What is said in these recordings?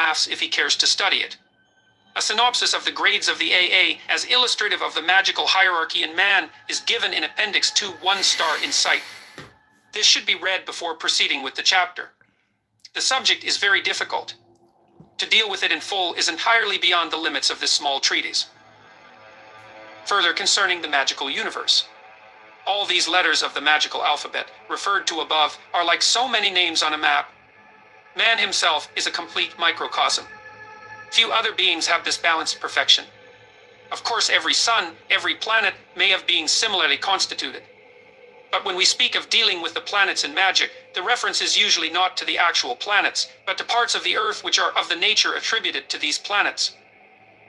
laughs if he cares to study it. A synopsis of the grades of the AA as illustrative of the magical hierarchy in man is given in Appendix 2, 1 star in sight. This should be read before proceeding with the chapter. The subject is very difficult. To deal with it in full is entirely beyond the limits of this small treatise. Further concerning the magical universe. All these letters of the magical alphabet, referred to above, are like so many names on a map. Man himself is a complete microcosm. Few other beings have this balanced perfection. Of course, every sun, every planet may have beings similarly constituted. But when we speak of dealing with the planets in magic, the reference is usually not to the actual planets, but to parts of the earth which are of the nature attributed to these planets.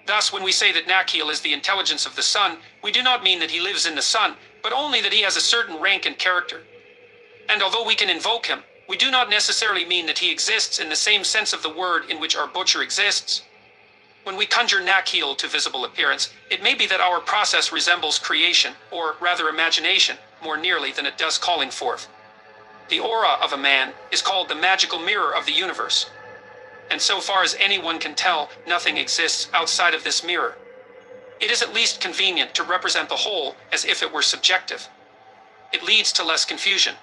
Thus, when we say that Nakheel is the intelligence of the sun, we do not mean that he lives in the sun, but only that he has a certain rank and character. And although we can invoke him, we do not necessarily mean that he exists in the same sense of the word in which our butcher exists. When we conjure Nakheel to visible appearance, it may be that our process resembles creation, or rather imagination, more nearly than it does calling forth. The aura of a man is called the magical mirror of the universe. And so far as anyone can tell, nothing exists outside of this mirror. It is at least convenient to represent the whole as if it were subjective. It leads to less confusion.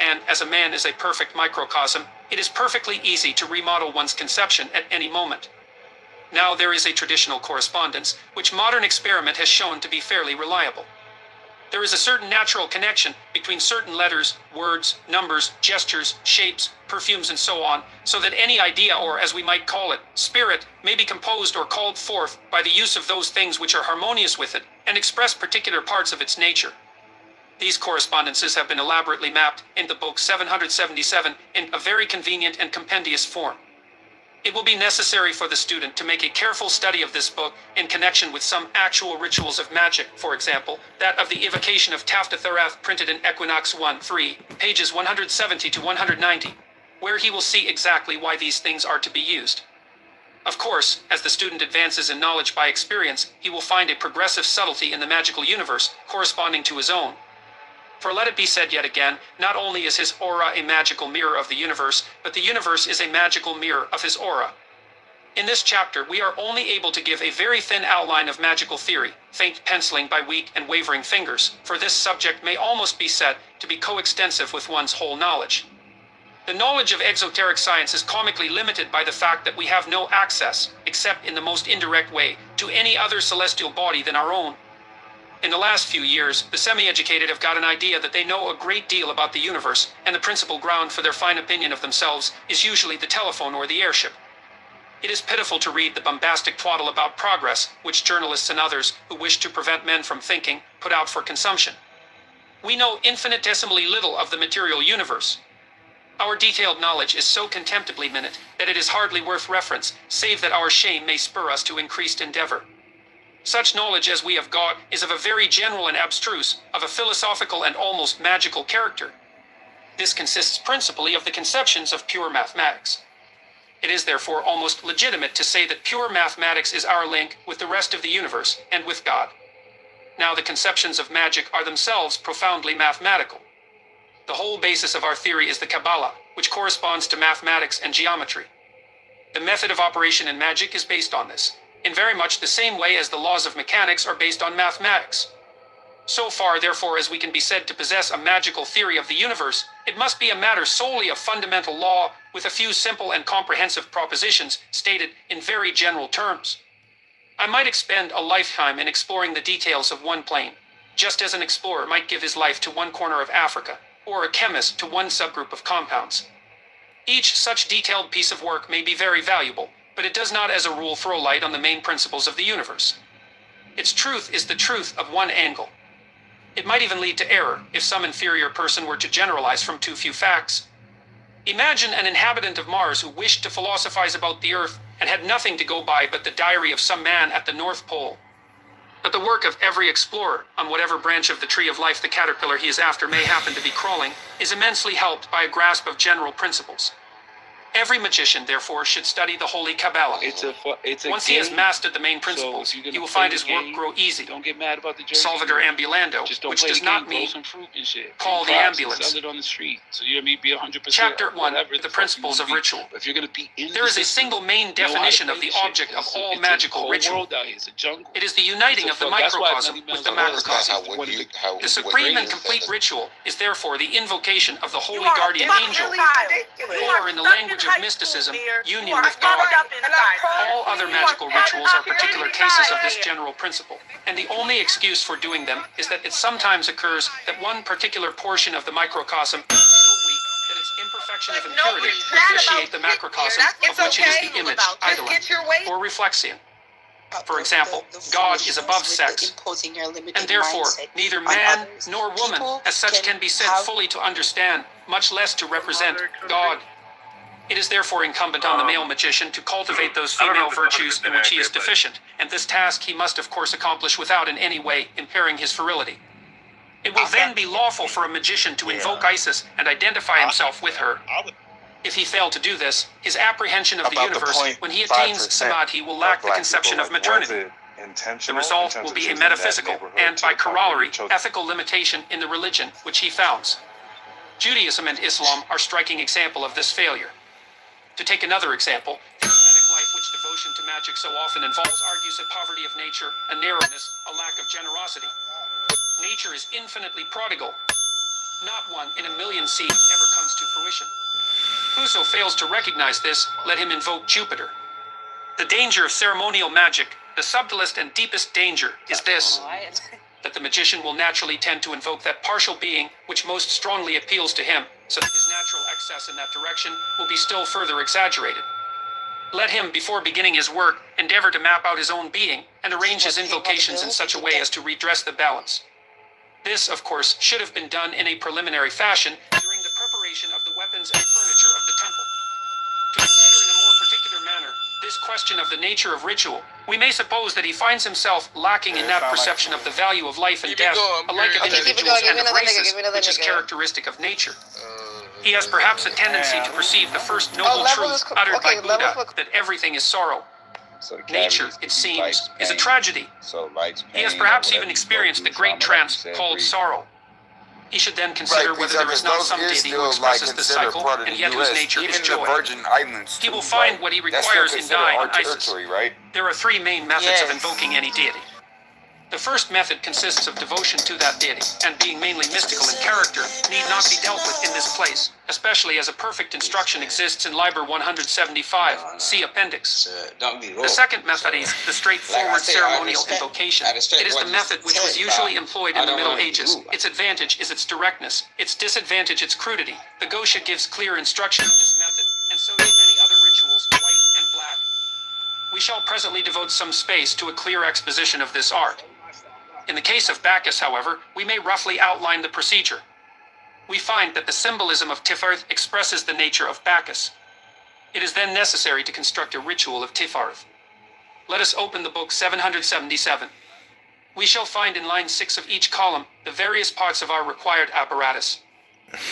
And as a man is a perfect microcosm, it is perfectly easy to remodel one's conception at any moment. Now there is a traditional correspondence, which modern experiment has shown to be fairly reliable. There is a certain natural connection between certain letters, words, numbers, gestures, shapes, perfumes, and so on, so that any idea, or as we might call it, spirit, may be composed or called forth by the use of those things which are harmonious with it and express particular parts of its nature. These correspondences have been elaborately mapped in the book 777 in a very convenient and compendious form. It will be necessary for the student to make a careful study of this book in connection with some actual rituals of magic, for example, that of the evocation of Tafta printed in Equinox 1-3, pages 170 to 190, where he will see exactly why these things are to be used. Of course, as the student advances in knowledge by experience, he will find a progressive subtlety in the magical universe corresponding to his own. For let it be said yet again, not only is his aura a magical mirror of the universe, but the universe is a magical mirror of his aura. In this chapter, we are only able to give a very thin outline of magical theory, faint penciling by weak and wavering fingers, for this subject may almost be said to be coextensive with one's whole knowledge. The knowledge of exoteric science is comically limited by the fact that we have no access, except in the most indirect way, to any other celestial body than our own. In the last few years, the semi-educated have got an idea that they know a great deal about the universe, and the principal ground for their fine opinion of themselves is usually the telephone or the airship. It is pitiful to read the bombastic twaddle about progress, which journalists and others who wish to prevent men from thinking put out for consumption. We know infinitesimally little of the material universe. Our detailed knowledge is so contemptibly minute that it is hardly worth reference, save that our shame may spur us to increased endeavor. Such knowledge as we have got is of a very general and abstruse, of a philosophical and almost magical character. This consists principally of the conceptions of pure mathematics. It is therefore almost legitimate to say that pure mathematics is our link with the rest of the universe and with God. Now the conceptions of magic are themselves profoundly mathematical. The whole basis of our theory is the Kabbalah, which corresponds to mathematics and geometry. The method of operation in magic is based on this, in very much the same way as the laws of mechanics are based on mathematics. So far, therefore, as we can be said to possess a magical theory of the universe, it must be a matter solely of fundamental law with a few simple and comprehensive propositions stated in very general terms. I might expend a lifetime in exploring the details of one plane, just as an explorer might give his life to one corner of Africa, or a chemist to one subgroup of compounds. Each such detailed piece of work may be very valuable, but it does not as a rule throw light on the main principles of the universe. Its truth is the truth of one angle. It might even lead to error if some inferior person were to generalize from too few facts. Imagine an inhabitant of Mars who wished to philosophize about the Earth and had nothing to go by but the diary of some man at the North Pole. But the work of every explorer, on whatever branch of the tree of life the caterpillar he is after may happen to be crawling, is immensely helped by a grasp of general principles. Every magician, therefore, should study the Holy Kabbalah. Once he has mastered the main principles, he will find his work grow easy. Don't get mad about the jersey. Salvator ambulando, which does not mean call the ambulance. Sell it on the street. So you know me, be 100%. Chapter 1, the principles of ritual. If you're gonna be in there is a single main definition of the object of all magical ritual. It is the uniting of the microcosm with the macrocosm. The supreme and complete ritual is therefore the invocation of the holy guardian angel, or in the language of mysticism, union with God. All other magical rituals are particular cases of this general principle, and the only excuse for doing them is that it sometimes occurs that one particular portion of the microcosm is so weak that its imperfection of impurity would vitiate the macrocosm of which it is the image, eidolon, or reflexion. For example, God is above sex, and therefore neither man nor woman as such can be said fully to understand, much less to represent God. It is therefore incumbent on the male magician to cultivate those female virtues in which he is deficient, and this task he must of course accomplish without in any way impairing his virility. It will then be lawful for a magician to invoke Isis and identify himself with her. If he fail to do this, his apprehension of the universe when he attains samadhi will lack the conception of maternity. The result will be a metaphysical and, by corollary, ethical limitation in the religion which he founds. Judaism and Islam are striking example of this failure. To take another example, the ascetic life which devotion to magic so often involves argues a poverty of nature, a narrowness, a lack of generosity. Nature is infinitely prodigal. Not one in a million seeds ever comes to fruition. Whoso fails to recognize this, let him invoke Jupiter. The danger of ceremonial magic, the subtlest and deepest danger, is this: that the magician will naturally tend to invoke that partial being which most strongly appeals to him, so that his natural excess in that direction will be still further exaggerated. Let him, before beginning his work, endeavor to map out his own being and arrange his invocations in such a way as to redress the balance. This, of course, should have been done in a preliminary fashion during the preparation of the weapons and furniture of the temple. To consider in a more particular manner this question of the nature of ritual, we may suppose that he finds himself lacking in that perception of the value of life and death, alike of individuals and of races, which is characteristic of nature. He has perhaps a tendency to perceive the first noble truth uttered by Buddha, that everything is sorrow. Nature, it seems, is a tragedy. He has perhaps even experienced the great trance called sorrow. He should then consider whether there is not some deity who expresses the cycle, and yet whose nature is joy. He will find what he requires in dying on Isis. There are three main methods of invoking any deity. The first method consists of devotion to that deity, and being mainly mystical in character, need not be dealt with in this place, especially as a perfect instruction exists in Liber 175, see Appendix. The second method is the straightforward ceremonial invocation. It is the method which was usually employed in the Middle Ages. Its advantage is its directness, its disadvantage its crudity. The Gosha gives clear instruction in this method, and so do many other rituals, white and black. We shall presently devote some space to a clear exposition of this art. In the case of Bacchus, however, we may roughly outline the procedure. We find that the symbolism of Tifarth expresses the nature of Bacchus. It is then necessary to construct a ritual of Tifarth. Let us open the book 777. We shall find in line 6 of each column the various parts of our required apparatus.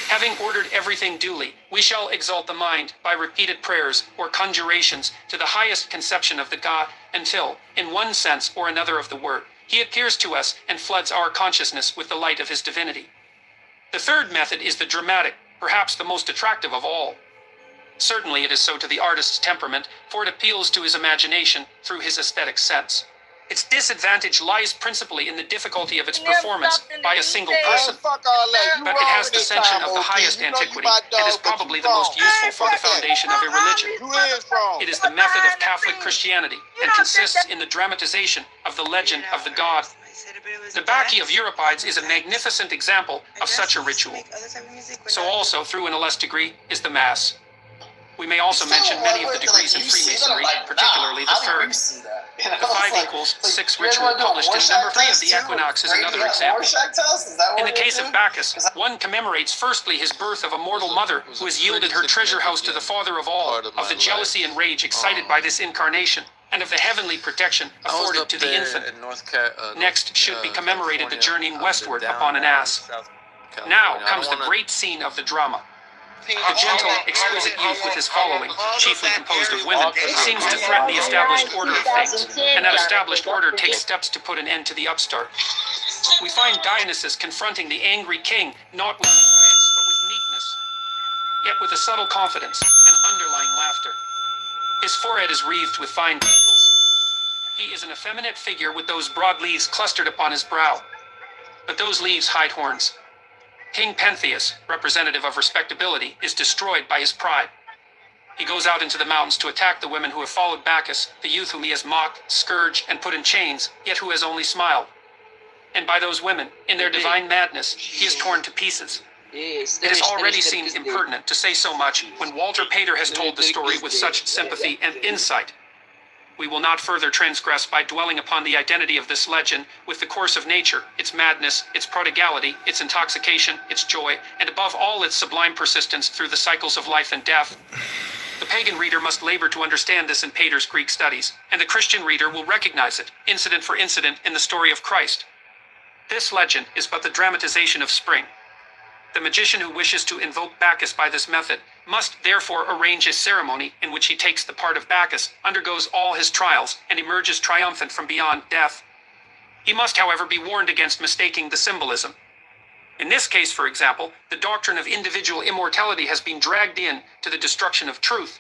Having ordered everything duly, we shall exalt the mind by repeated prayers or conjurations to the highest conception of the God until, in one sense or another of the word, he appears to us and floods our consciousness with the light of his divinity. The third method is the dramatic, perhaps the most attractive of all. Certainly it is so to the artist's temperament, for it appeals to his imagination through his aesthetic sense. Its disadvantage lies principally in the difficulty of its performance by a single person. But it has the sanction of the highest antiquity and is probably the most useful for the foundation of a religion. It is the method of Catholic Christianity and consists in the dramatization of the legend of the god. The Bacchae of Euripides is a magnificent example of such a ritual. So also, through in a less degree, is the Mass. We may also mention many of the degrees in Freemasonry, particularly the third. The 5 equals 6 ritual published in number 3 of the Equinox is another example. In the case of Bacchus, one commemorates firstly his birth of a mortal mother who has yielded her treasure house to the father of all, of the jealousy and rage excited by this incarnation, and of the heavenly protection afforded to the infant. Next should be commemorated the journeying westward upon an ass. Now comes the great scene of the drama. The gentle, exquisite youth with his following, chiefly composed of women, seems to threaten the established order of things, and that established order takes steps to put an end to the upstart. We find Dionysus confronting the angry king, not with defiance, but with meekness, yet with a subtle confidence and underlying laughter. His forehead is wreathed with fine tendrils. He is an effeminate figure with those broad leaves clustered upon his brow. But those leaves hide horns. King Pentheus, representative of respectability, is destroyed by his pride. He goes out into the mountains to attack the women who have followed Bacchus, the youth whom he has mocked, scourged, and put in chains, yet who has only smiled. And by those women, in their divine madness, he is torn to pieces. It has already seemed impertinent to say so much when Walter Pater has told the story with such sympathy and insight. We will not further transgress by dwelling upon the identity of this legend with the course of nature, its madness, its prodigality, its intoxication, its joy, and above all its sublime persistence through the cycles of life and death. The pagan reader must labor to understand this in Pater's Greek studies, and the Christian reader will recognize it, incident for incident, in the story of Christ. This legend is but the dramatization of spring. The magician who wishes to invoke Bacchus by this method must therefore arrange a ceremony in which he takes the part of Bacchus, undergoes all his trials, and emerges triumphant from beyond death. He must, however, be warned against mistaking the symbolism. In this case, for example, the doctrine of individual immortality has been dragged in to the destruction of truth.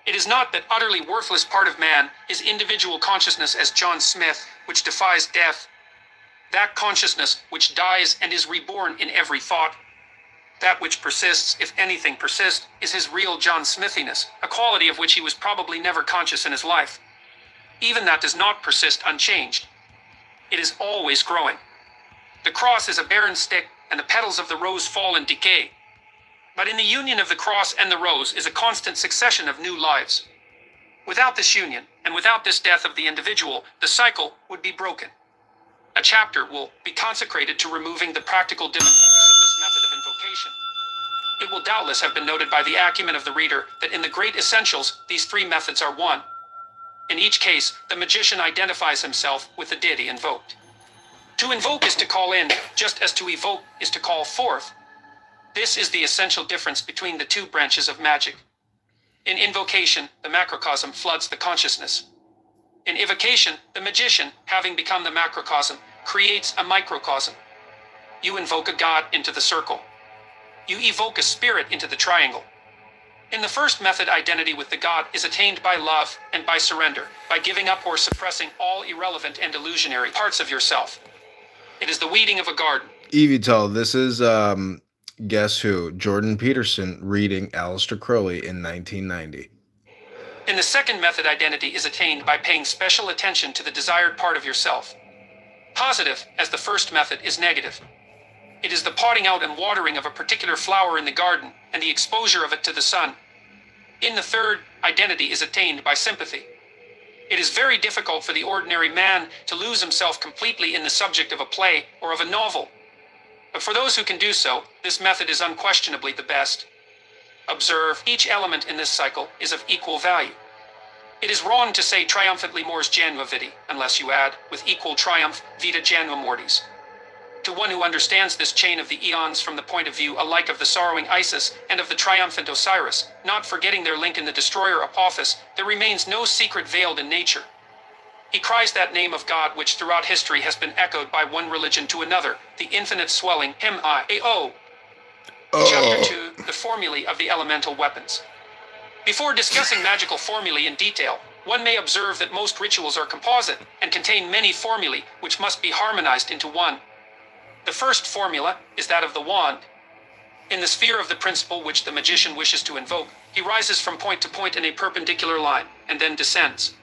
It is not that utterly worthless part of man is individual consciousness as John Smith, which defies death. That consciousness which dies and is reborn in every thought. That which persists, if anything persists, is his real John Smithiness, a quality of which he was probably never conscious in his life. Even that does not persist unchanged. It is always growing. The cross is a barren stick, and the petals of the rose fall and decay. But in the union of the cross and the rose is a constant succession of new lives. Without this union, and without this death of the individual, the cycle would be broken. A chapter will be consecrated to removing the practical difficulties of this method of invocation. It will doubtless have been noted by the acumen of the reader that in the great essentials, these three methods are one. In each case, the magician identifies himself with the deity invoked. To invoke is to call in, just as to evoke is to call forth. This is the essential difference between the two branches of magic. In invocation, the macrocosm floods the consciousness. In evocation, the magician, having become the macrocosm, creates a microcosm. You invoke a god into the circle. You evoke a spirit into the triangle. In the first method, identity with the god is attained by love and by surrender, by giving up or suppressing all irrelevant and illusionary parts of yourself. It is the weeding of a garden. Evital, this is, guess who? Jordan Peterson reading Aleister Crowley in 1990. In the second method, identity is attained by paying special attention to the desired part of yourself. Positive, as the first method, is negative. It is the potting out and watering of a particular flower in the garden and the exposure of it to the sun. In the third, identity is attained by sympathy. It is very difficult for the ordinary man to lose himself completely in the subject of a play or of a novel. But for those who can do so, this method is unquestionably the best. Observe, each element in this cycle is of equal value. It is wrong to say triumphantly mors janua vidi, unless you add, with equal triumph, vita janua mortis. To one who understands this chain of the eons from the point of view alike of the sorrowing Isis and of the triumphant Osiris, not forgetting their link in the destroyer Apophis, there remains no secret veiled in nature. He cries that name of God which throughout history has been echoed by one religion to another, the infinite swelling Him-I-A-O. Chapter 2, the formulae of the elemental weapons. Before discussing magical formulae in detail, one may observe that most rituals are composite and contain many formulae which must be harmonized into one. The first formula is that of the wand. In the sphere of the principle which the magician wishes to invoke, he rises from point to point in a perpendicular line and then descends.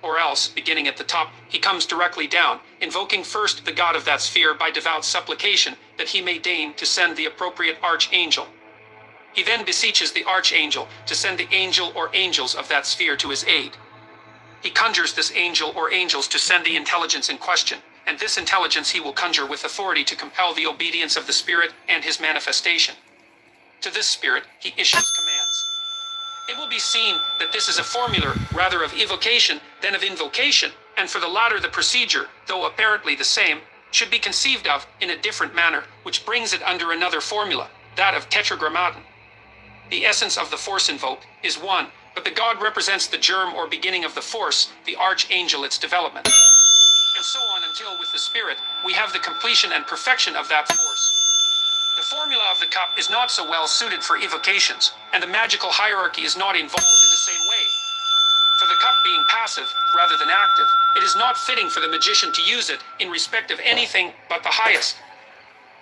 Or else, beginning at the top, he comes directly down, invoking first the god of that sphere by devout supplication that he may deign to send the appropriate archangel. He then beseeches the archangel to send the angel or angels of that sphere to his aid. He conjures this angel or angels to send the intelligence in question, and this intelligence he will conjure with authority to compel the obedience of the spirit and his manifestation. To this spirit he issues commands. It will be seen that this is a formula rather of evocation than of invocation, and for the latter the procedure, though apparently the same, should be conceived of in a different manner, which brings it under another formula, that of tetragrammaton. the essence of the force invoked, is one, but the god represents the germ or beginning of the force, the archangel its development. And so on until with the spirit, we have the completion and perfection of that force. The formula of the cup is not so well suited for evocations, and the magical hierarchy is not involved in the same way. For the cup being passive, rather than active, it is not fitting for the magician to use it in respect of anything but the highest.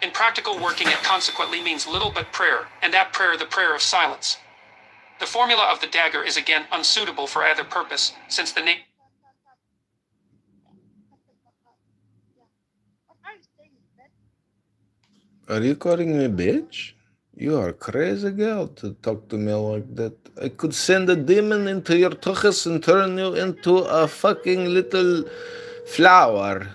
In practical working, it consequently means little but prayer, and that prayer the prayer of silence. The formula of the dagger is again unsuitable for either purpose, since the name. Are you calling me bitch? You are a crazy girl to talk to me like that. I could send a demon into your tuchus and turn you into a fucking little flower.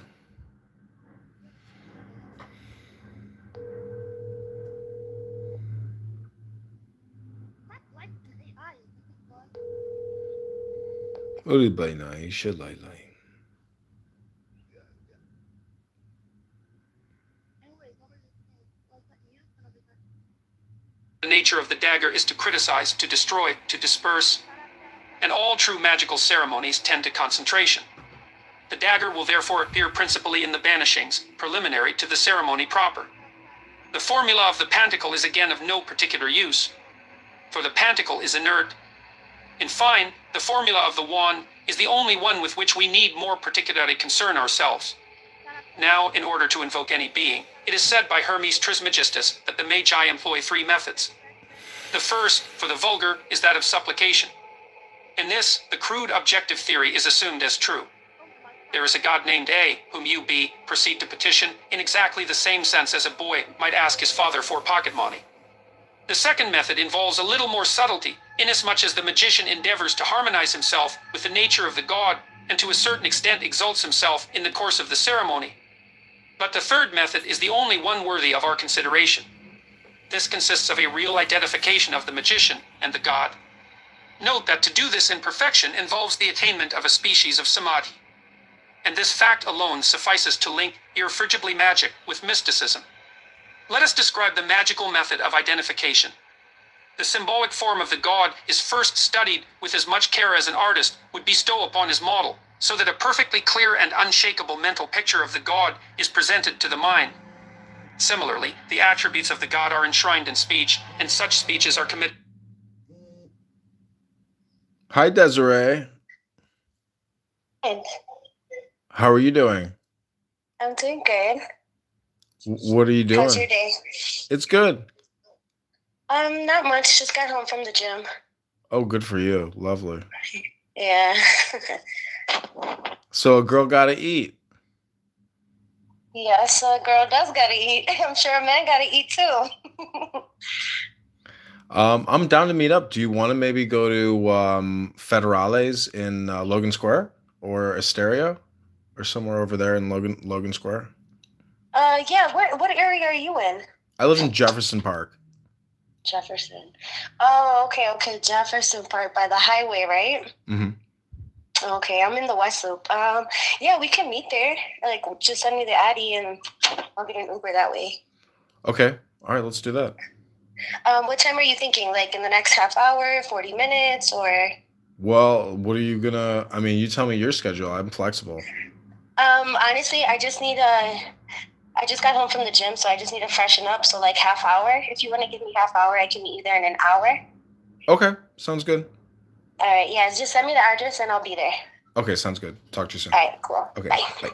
Uri bayna, ishe laylay. The nature of the dagger is to criticize, to destroy, to disperse, and all true magical ceremonies tend to concentration. The dagger will therefore appear principally in the banishings, preliminary to the ceremony proper. The formula of the pantacle is again of no particular use, for the pantacle is inert. In fine, the formula of the wand is the only one with which we need more particularly concern ourselves. Now, in order to invoke any being, it is said by Hermes Trismegistus that the Magi employ 3 methods. The first, for the vulgar, is that of supplication. In this, the crude objective theory is assumed as true. There is a god named A, whom you, B, proceed to petition in exactly the same sense as a boy might ask his father for pocket money. The second method involves a little more subtlety, inasmuch as the magician endeavors to harmonize himself with the nature of the god, and to a certain extent exalts himself in the course of the ceremony. But the third method is the only one worthy of our consideration. This consists of a real identification of the magician and the god. Note that to do this in perfection involves the attainment of a species of samadhi. And this fact alone suffices to link irrefragably magic with mysticism. Let us describe the magical method of identification. The symbolic form of the god is first studied with as much care as an artist would bestow upon his model, so that a perfectly clear and unshakable mental picture of the god is presented to the mind. Similarly, the attributes of the god are enshrined in speech, and such speeches are committed. Hi, Desiree. Good. How are you doing? I'm doing good. What are you doing? How's your day? It's good. Not much. Just got home from the gym. Oh, good for you. Lovely. Yeah. So a girl gotta eat. Yes, a girl does gotta eat. I'm sure a man gotta eat too. I'm down to meet up. Do you want to maybe go to Federales in Logan Square or Asteria or somewhere over there in Logan Square? Yeah. What area are you in? I live in Jefferson Park. Jefferson. Oh, okay. Jefferson Park by the highway, right? Mm-hmm. Okay, I'm in the West Loop. Yeah, we can meet there. Like, just send me the Addy and I'll get an Uber that way. Okay. All right, let's do that. What time are you thinking? Like in the next half hour, 40 minutes, or? Well, what are you gonna? I mean, you tell me your schedule. I'm flexible. Honestly, I just got home from the gym, so I just need to freshen up. So like half hour. If you want to give me half hour, I can meet you there in an hour. Okay, sounds good. All right, yeah, just send me the address and I'll be there. Okay, sounds good. Talk to you soon. All right, cool. Okay, Bye. bye.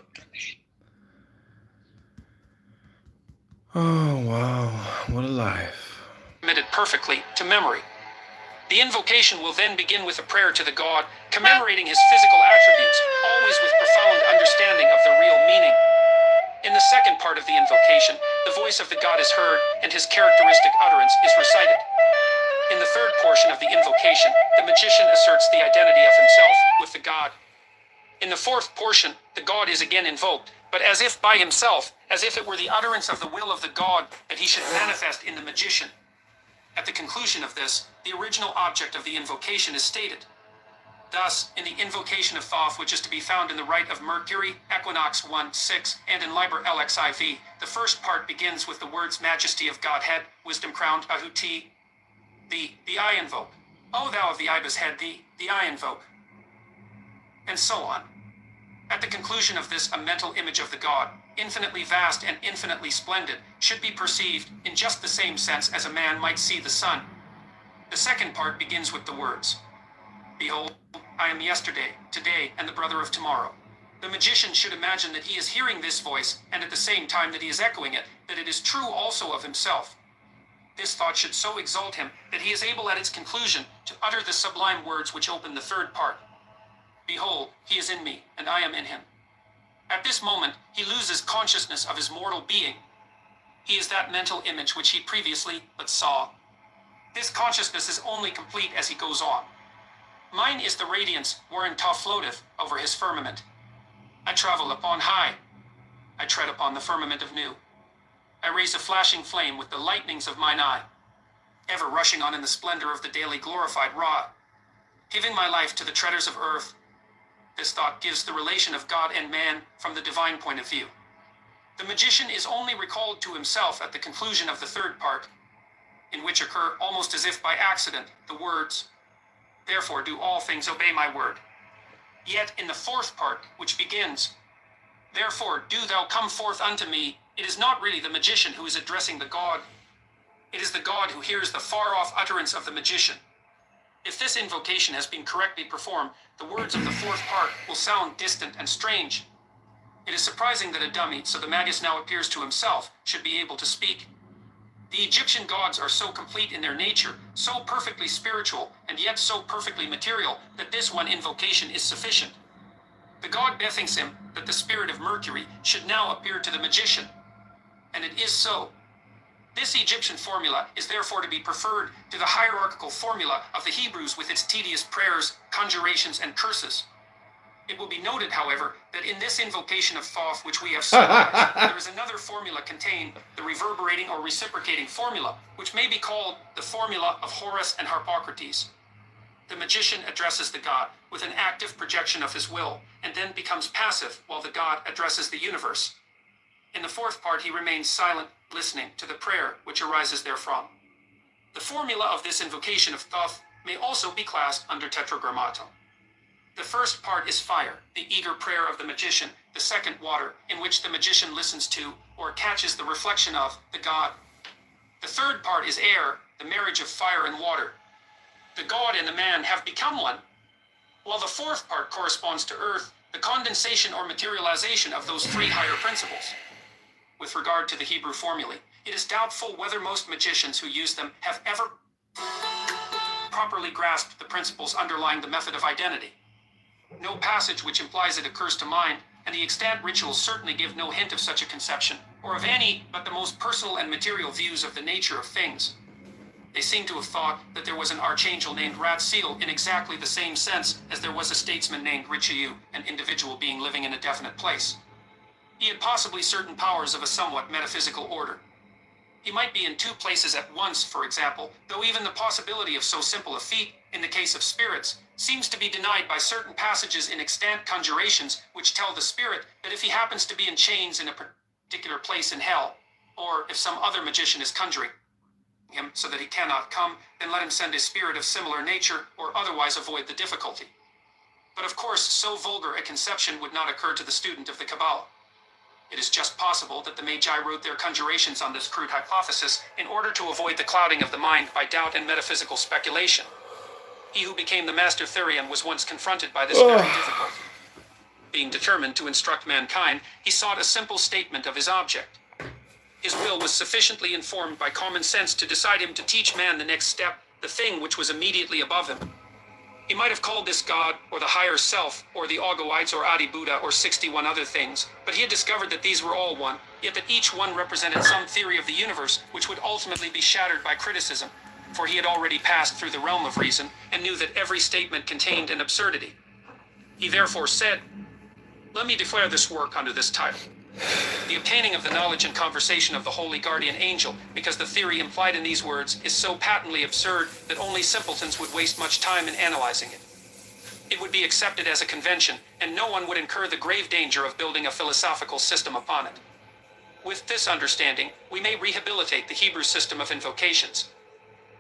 Oh, wow. What a life. Committed perfectly to memory. The invocation will then begin with a prayer to the god, commemorating his physical attributes, always with profound understanding of the real meaning. In the second part of the invocation, the voice of the god is heard and his characteristic utterance is recited. In the third portion of the invocation, the magician asserts the identity of himself with the god. In the fourth portion, the god is again invoked, but as if by himself, as if it were the utterance of the will of the god that he should manifest in the magician. At the conclusion of this, the original object of the invocation is stated. Thus, in the invocation of Thoth, which is to be found in the Rite of Mercury, Equinox 1:6, and in Liber LXIV, the first part begins with the words Majesty of Godhead, Wisdom Crowned Ahuti. the I invoke. O thou of the ibis head, the I invoke. And so on. At the conclusion of this, a mental image of the God, infinitely vast and infinitely splendid, should be perceived in just the same sense as a man might see the sun. The second part begins with the words, Behold, I am yesterday, today, and the brother of tomorrow. The magician should imagine that he is hearing this voice, and at the same time that he is echoing it, that it is true also of himself. This thought should so exalt him that he is able at its conclusion to utter the sublime words which open the third part. Behold, he is in me, and I am in him. At this moment, he loses consciousness of his mortal being. He is that mental image which he previously but saw. This consciousness is only complete as he goes on. Mine is the radiance wherein Ta floateth over his firmament. I travel upon high. I tread upon the firmament of new. I raise a flashing flame with the lightnings of mine eye, ever rushing on in the splendor of the daily glorified Ra, giving my life to the treaders of earth. This thought gives the relation of God and man from the divine point of view. The magician is only recalled to himself at the conclusion of the third part, in which occur almost as if by accident the words, Therefore do all things obey my word. Yet in the fourth part, which begins, Therefore do thou come forth unto me, it is not really the magician who is addressing the God. It is the God who hears the far-off utterance of the magician. If this invocation has been correctly performed, the words of the fourth part will sound distant and strange. It is surprising that a dummy, so the magus now appears to himself, should be able to speak. The Egyptian gods are so complete in their nature, so perfectly spiritual, and yet so perfectly material, that this one invocation is sufficient. The god bethinks him that the spirit of Mercury should now appear to the magician. And it is so. This Egyptian formula is therefore to be preferred to the hierarchical formula of the Hebrews with its tedious prayers, conjurations, and curses. It will be noted, however, that in this invocation of Thoth which we have summarized, there is another formula contained, the reverberating or reciprocating formula, which may be called the formula of Horus and Harpocrates. The magician addresses the god with an active projection of his will, and then becomes passive while the god addresses the universe. In the fourth part he remains silent, listening to the prayer which arises therefrom. The formula of this invocation of Thoth may also be classed under Tetragrammaton. The first part is fire, the eager prayer of the magician, the second water, in which the magician listens to, or catches the reflection of, the god. The third part is air, the marriage of fire and water. The god and the man have become one. While the fourth part corresponds to earth, the condensation or materialization of those three higher principles. With regard to the Hebrew formulae, it is doubtful whether most magicians who use them have ever properly grasped the principles underlying the method of identity. No passage which implies it occurs to mind, and the extant rituals certainly give no hint of such a conception, or of any but the most personal and material views of the nature of things. They seem to have thought that there was an archangel named Radziel in exactly the same sense as there was a statesman named Richelieu, an individual being living in a definite place. He had possibly certain powers of a somewhat metaphysical order. He might be in two places at once, for example, though even the possibility of so simple a feat, in the case of spirits, seems to be denied by certain passages in extant conjurations which tell the spirit that if he happens to be in chains in a particular place in hell, or if some other magician is conjuring him so that he cannot come, then let him send a spirit of similar nature or otherwise avoid the difficulty. But of course, so vulgar a conception would not occur to the student of the Kabbalah. It is just possible that the Magi wrote their conjurations on this crude hypothesis in order to avoid the clouding of the mind by doubt and metaphysical speculation. He who became the master Therion was once confronted by this very difficulty. Being determined to instruct mankind, he sought a simple statement of his object. His will was sufficiently informed by common sense to decide him to teach man the next step, the thing which was immediately above him. He might have called this God, or the higher self, or the Ogoites, or Adi Buddha, or 61 other things, but he had discovered that these were all one, yet that each one represented some theory of the universe which would ultimately be shattered by criticism, for he had already passed through the realm of reason, and knew that every statement contained an absurdity. He therefore said, "Let me declare this work under this title. The obtaining of the knowledge and conversation of the holy guardian angel, because the theory implied in these words is so patently absurd that only simpletons would waste much time in analyzing it. It would be accepted as a convention, and no one would incur the grave danger of building a philosophical system upon it. With this understanding, we may rehabilitate the Hebrew system of invocations.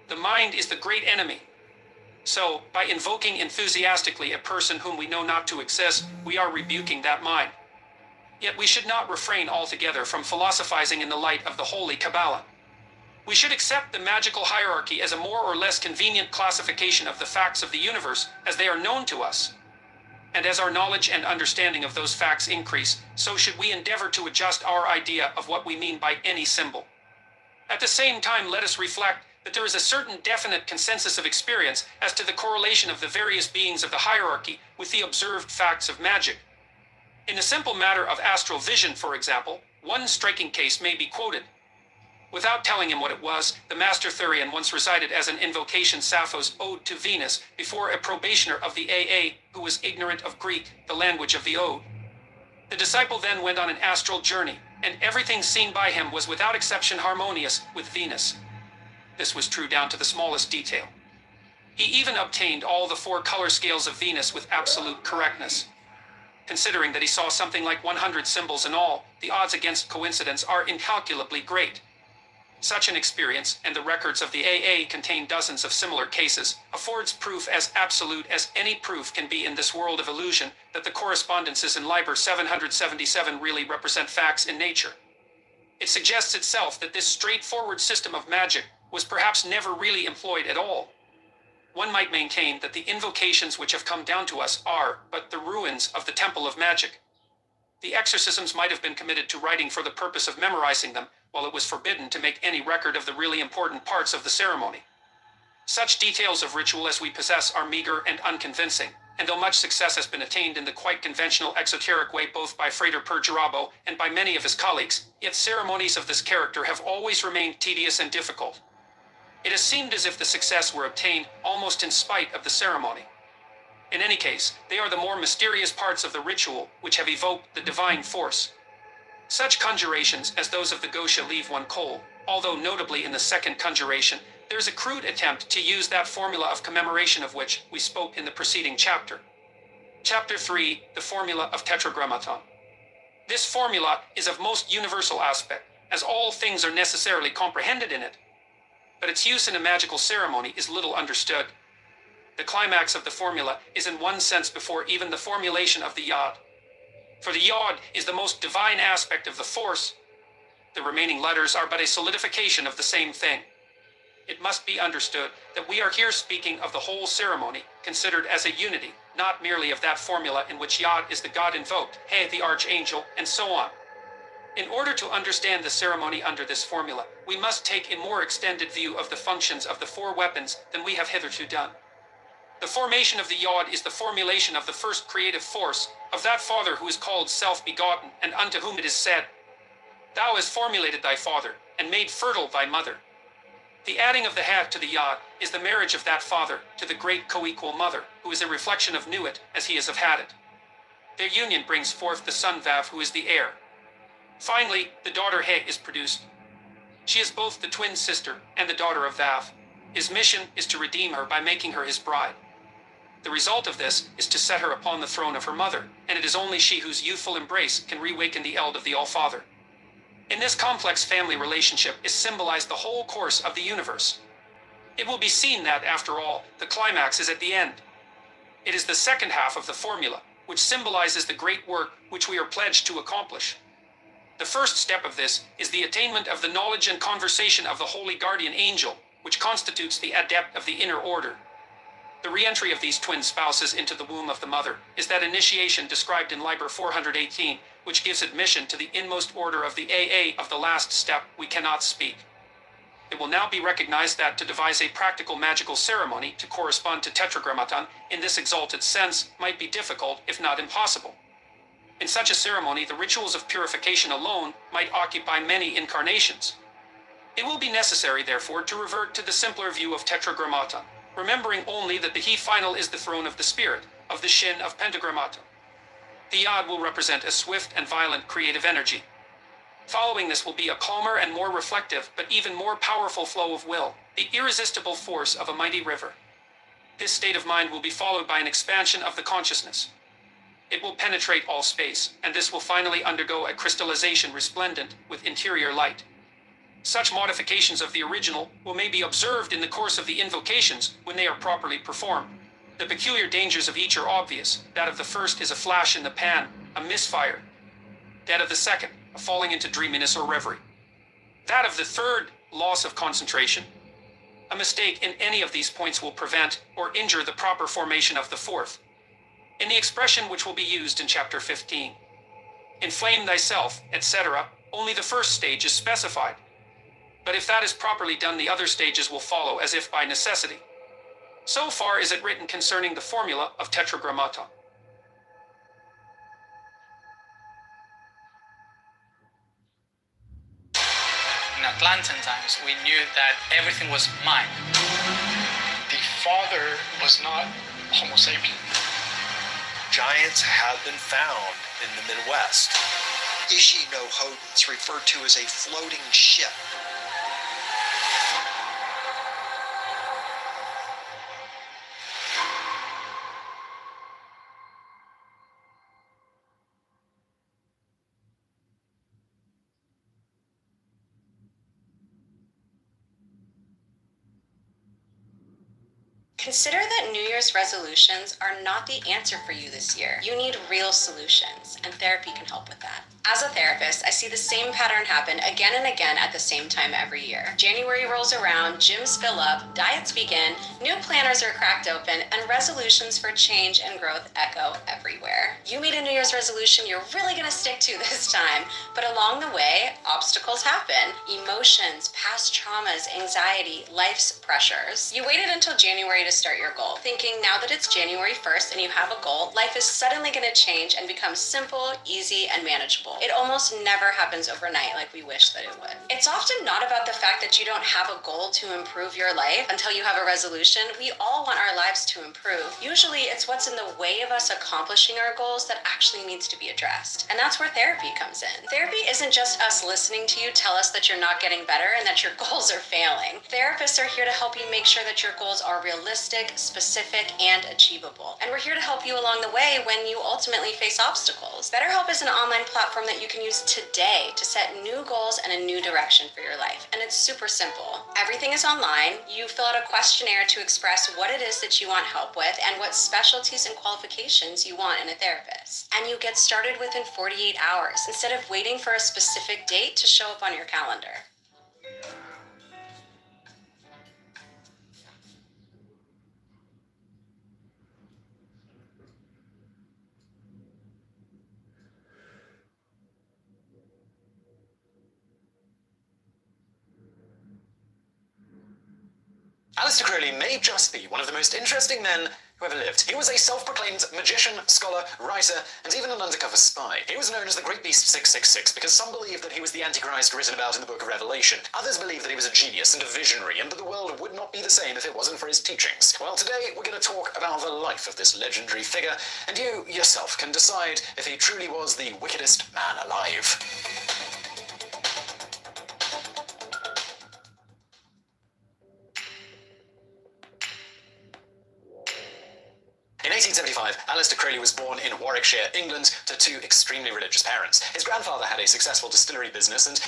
The mind is the great enemy. So, by invoking enthusiastically a person whom we know not to exist, we are rebuking that mind. Yet we should not refrain altogether from philosophizing in the light of the Holy Kabbalah. We should accept the magical hierarchy as a more or less convenient classification of the facts of the universe as they are known to us. And as our knowledge and understanding of those facts increase, so should we endeavor to adjust our idea of what we mean by any symbol. At the same time, let us reflect that there is a certain definite consensus of experience as to the correlation of the various beings of the hierarchy with the observed facts of magic. In the simple matter of astral vision, for example, one striking case may be quoted. Without telling him what it was, the master Thurian once recited as an invocation Sappho's Ode to Venus before a probationer of the AA who was ignorant of Greek, the language of the ode. The disciple then went on an astral journey, and everything seen by him was without exception harmonious with Venus. This was true down to the smallest detail. He even obtained all the 4 color scales of Venus with absolute correctness. Considering that he saw something like 100 symbols in all, the odds against coincidence are incalculably great. Such an experience, and the records of the AA contain dozens of similar cases, affords proof as absolute as any proof can be in this world of illusion that the correspondences in Liber 777 really represent facts in nature. It suggests itself that this straightforward system of magic was perhaps never really employed at all. One might maintain that the invocations which have come down to us are but the ruins of the temple of magic. The exorcisms might have been committed to writing for the purpose of memorizing them, while it was forbidden to make any record of the really important parts of the ceremony. Such details of ritual as we possess are meager and unconvincing, and though much success has been attained in the quite conventional exoteric way both by Frater Perturabo and by many of his colleagues, yet ceremonies of this character have always remained tedious and difficult. It has seemed as if the success were obtained almost in spite of the ceremony. In any case, they are the more mysterious parts of the ritual which have evoked the divine force. Such conjurations as those of the Gosha leave one cold, although notably in the second conjuration, there is a crude attempt to use that formula of commemoration of which we spoke in the preceding chapter. Chapter 3, the formula of Tetragrammaton. This formula is of most universal aspect, as all things are necessarily comprehended in it. But its use in a magical ceremony is little understood. The climax of the formula is in one sense before even the formulation of the yod. For the yod is the most divine aspect of the force. The remaining letters are but a solidification of the same thing. It must be understood that we are here speaking of the whole ceremony, considered as a unity, not merely of that formula in which Yod is the god invoked, He the archangel, and so on. In order to understand the ceremony under this formula, we must take a more extended view of the functions of the 4 weapons than we have hitherto done. The formation of the Yod is the formulation of the first creative force, of that Father who is called self-begotten, and unto whom it is said, Thou hast formulated thy Father, and made fertile thy mother. The adding of the hat to the Yod is the marriage of that Father to the great co-equal Mother, who is a reflection of Nuit as he is of Hadit. Their union brings forth the son Vav, who is the heir. Finally, the daughter He is produced. She is both the twin sister and the daughter of Vav. His mission is to redeem her by making her his bride. The result of this is to set her upon the throne of her mother, and it is only she whose youthful embrace can reawaken the eld of the All-Father. In this complex family relationship is symbolized the whole course of the universe. It will be seen that, after all, the climax is at the end. It is the second half of the formula, which symbolizes the great work which we are pledged to accomplish. The first step of this is the attainment of the knowledge and conversation of the holy guardian angel, which constitutes the adept of the inner order. The re-entry of these twin spouses into the womb of the mother is that initiation described in Liber 418, which gives admission to the inmost order of the AA of the last step we cannot speak. It will now be recognized that to devise a practical magical ceremony to correspond to Tetragrammaton in this exalted sense might be difficult, if not impossible. In such a ceremony, the rituals of purification alone might occupy many incarnations. It will be necessary, therefore, to revert to the simpler view of Tetragrammaton, remembering only that the He final is the throne of the spirit, of the Shin of Pentagrammaton. The Yod will represent a swift and violent creative energy. Following this will be a calmer and more reflective, but even more powerful flow of will, the irresistible force of a mighty river. This state of mind will be followed by an expansion of the consciousness. It will penetrate all space, and this will finally undergo a crystallization resplendent with interior light. Such modifications of the original will may be observed in the course of the invocations when they are properly performed. The peculiar dangers of each are obvious. That of the first is a flash in the pan, a misfire. That of the second, a falling into dreaminess or reverie. That of the third, loss of concentration. A mistake in any of these points will prevent or injure the proper formation of the fourth. In the expression which will be used in chapter 15, inflame thyself, etc., only the first stage is specified. But if that is properly done, the other stages will follow as if by necessity. So far is it written concerning the formula of tetragrammaton. In Atlantean times, we knew that everything was mine. The father was not Homo sapien. Giants have been found in the Midwest. Ishi no Hodens, referred to as a floating ship. Consider that New Year's resolutions are not the answer for you this year. You need real solutions, and therapy can help with that. As a therapist, I see the same pattern happen again and again at the same time every year. January rolls around, gyms fill up, diets begin, new planners are cracked open, and resolutions for change and growth echo everywhere. You made a New Year's resolution you're really gonna stick to this time, but along the way, obstacles happen. Emotions, past traumas, anxiety, life's pressures. You waited until January to start your goal, thinking now that it's January 1st and you have a goal, life is suddenly gonna change and become simple, easy, and manageable. It almost never happens overnight like we wish that it would. It's often not about the fact that you don't have a goal to improve your life until you have a resolution. We all want our lives to improve. Usually it's what's in the way of us accomplishing our goals that actually needs to be addressed. And that's where therapy comes in. Therapy isn't just us listening to you tell us that you're not getting better and that your goals are failing. Therapists are here to help you make sure that your goals are realistic, specific, and achievable. And we're here to help you along the way when you ultimately face obstacles. BetterHelp is an online platform that you can use today to set new goals and a new direction for your life. And it's super simple. Everything is online. You fill out a questionnaire to express what it is that you want help with and what specialties and qualifications you want in a therapist. And you get started within 48 hours instead of waiting for a specific date to show up on your calendar. Aleister Crowley may just be one of the most interesting men who ever lived. He was a self-proclaimed magician, scholar, writer, and even an undercover spy. He was known as the Great Beast 666 because some believe that he was the Antichrist written about in the Book of Revelation. Others believe that he was a genius and a visionary, and that the world would not be the same if it wasn't for his teachings. Well, today we're going to talk about the life of this legendary figure, and you yourself can decide if he truly was the wickedest man alive. In 1875, Aleister Crowley was born in Warwickshire, England, to two extremely religious parents. His grandfather had a successful distillery business and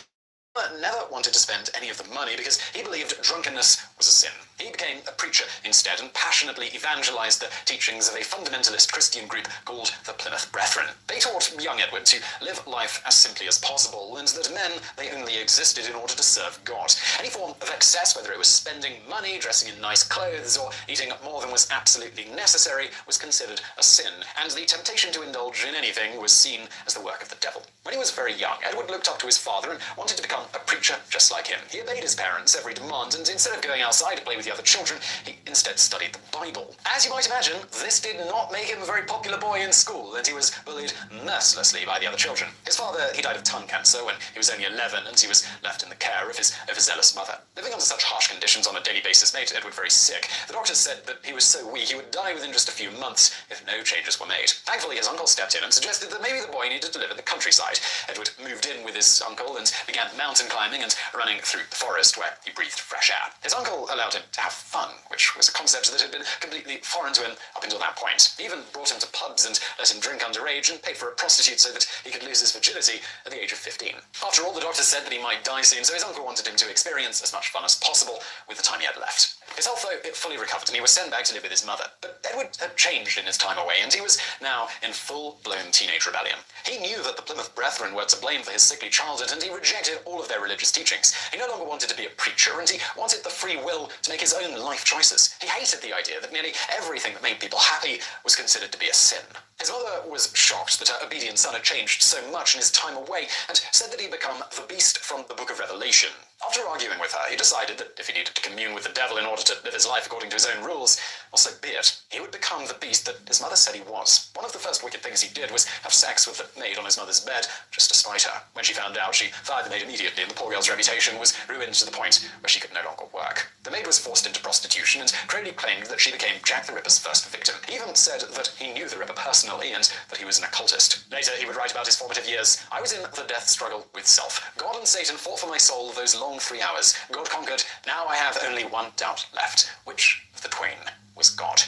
never wanted to spend any of the money because he believed drunkenness was a sin. He became a preacher instead and passionately evangelized the teachings of a fundamentalist Christian group called the Plymouth Brethren. They taught young Edward to live life as simply as possible and that men, they only existed in order to serve God. Any form of excess, whether it was spending money, dressing in nice clothes, or eating more than was absolutely necessary, was considered a sin, and the temptation to indulge in anything was seen as the work of the devil. When he was very young, Edward looked up to his father and wanted to become a preacher just like him. He obeyed his parents' every demand, and instead of going outside to play with the other children, he instead studied the Bible. As you might imagine, this did not make him a very popular boy in school, and he was bullied mercilessly by the other children. His father, he died of tongue cancer when he was only 11, and he was left in the care of his overzealous mother. Living under such harsh conditions on a daily basis made Edward very sick. The doctors said that he was so weak he would die within just a few months if no changes were made. Thankfully, his uncle stepped in and suggested that maybe the boy needed to live in the countryside. Edward moved in with his uncle and began mounting mountain climbing and running through the forest where he breathed fresh air. His uncle allowed him to have fun, which was a concept that had been completely foreign to him up until that point. He even brought him to pubs and let him drink underage and paid for a prostitute so that he could lose his virginity at the age of 15. After all, the doctors said that he might die soon, so his uncle wanted him to experience as much fun as possible with the time he had left. His health, though, it fully recovered, and he was sent back to live with his mother. But Edward had changed in his time away, and he was now in full-blown teenage rebellion. He knew that the Plymouth Brethren were to blame for his sickly childhood, and he rejected all of their religious teachings. He no longer wanted to be a preacher, and he wanted the free will to make his own life choices. He hated the idea that nearly everything that made people happy was considered to be a sin. His mother was shocked that her obedient son had changed so much in his time away, and said that he'd become the beast from the Book of Revelation. After arguing with her, he decided that if he needed to commune with the devil in order to live his life according to his own rules, well, so be it. He would become the beast that his mother said he was. One of the first wicked things he did was have sex with the maid on his mother's bed, just to spite her. When she found out, she fired the maid immediately, and the poor girl's reputation was ruined to the point where she could no longer work. The maid was forced into prostitution, and Crowley claimed that she became Jack the Ripper's first victim. He even said that he knew the Ripper personally, and that he was an occultist. Later, he would write about his formative years. I was in the death struggle with self. God and Satan fought for my soul those long 3 hours. God conquered. Now I have only one doubt left. Which of the twain was God?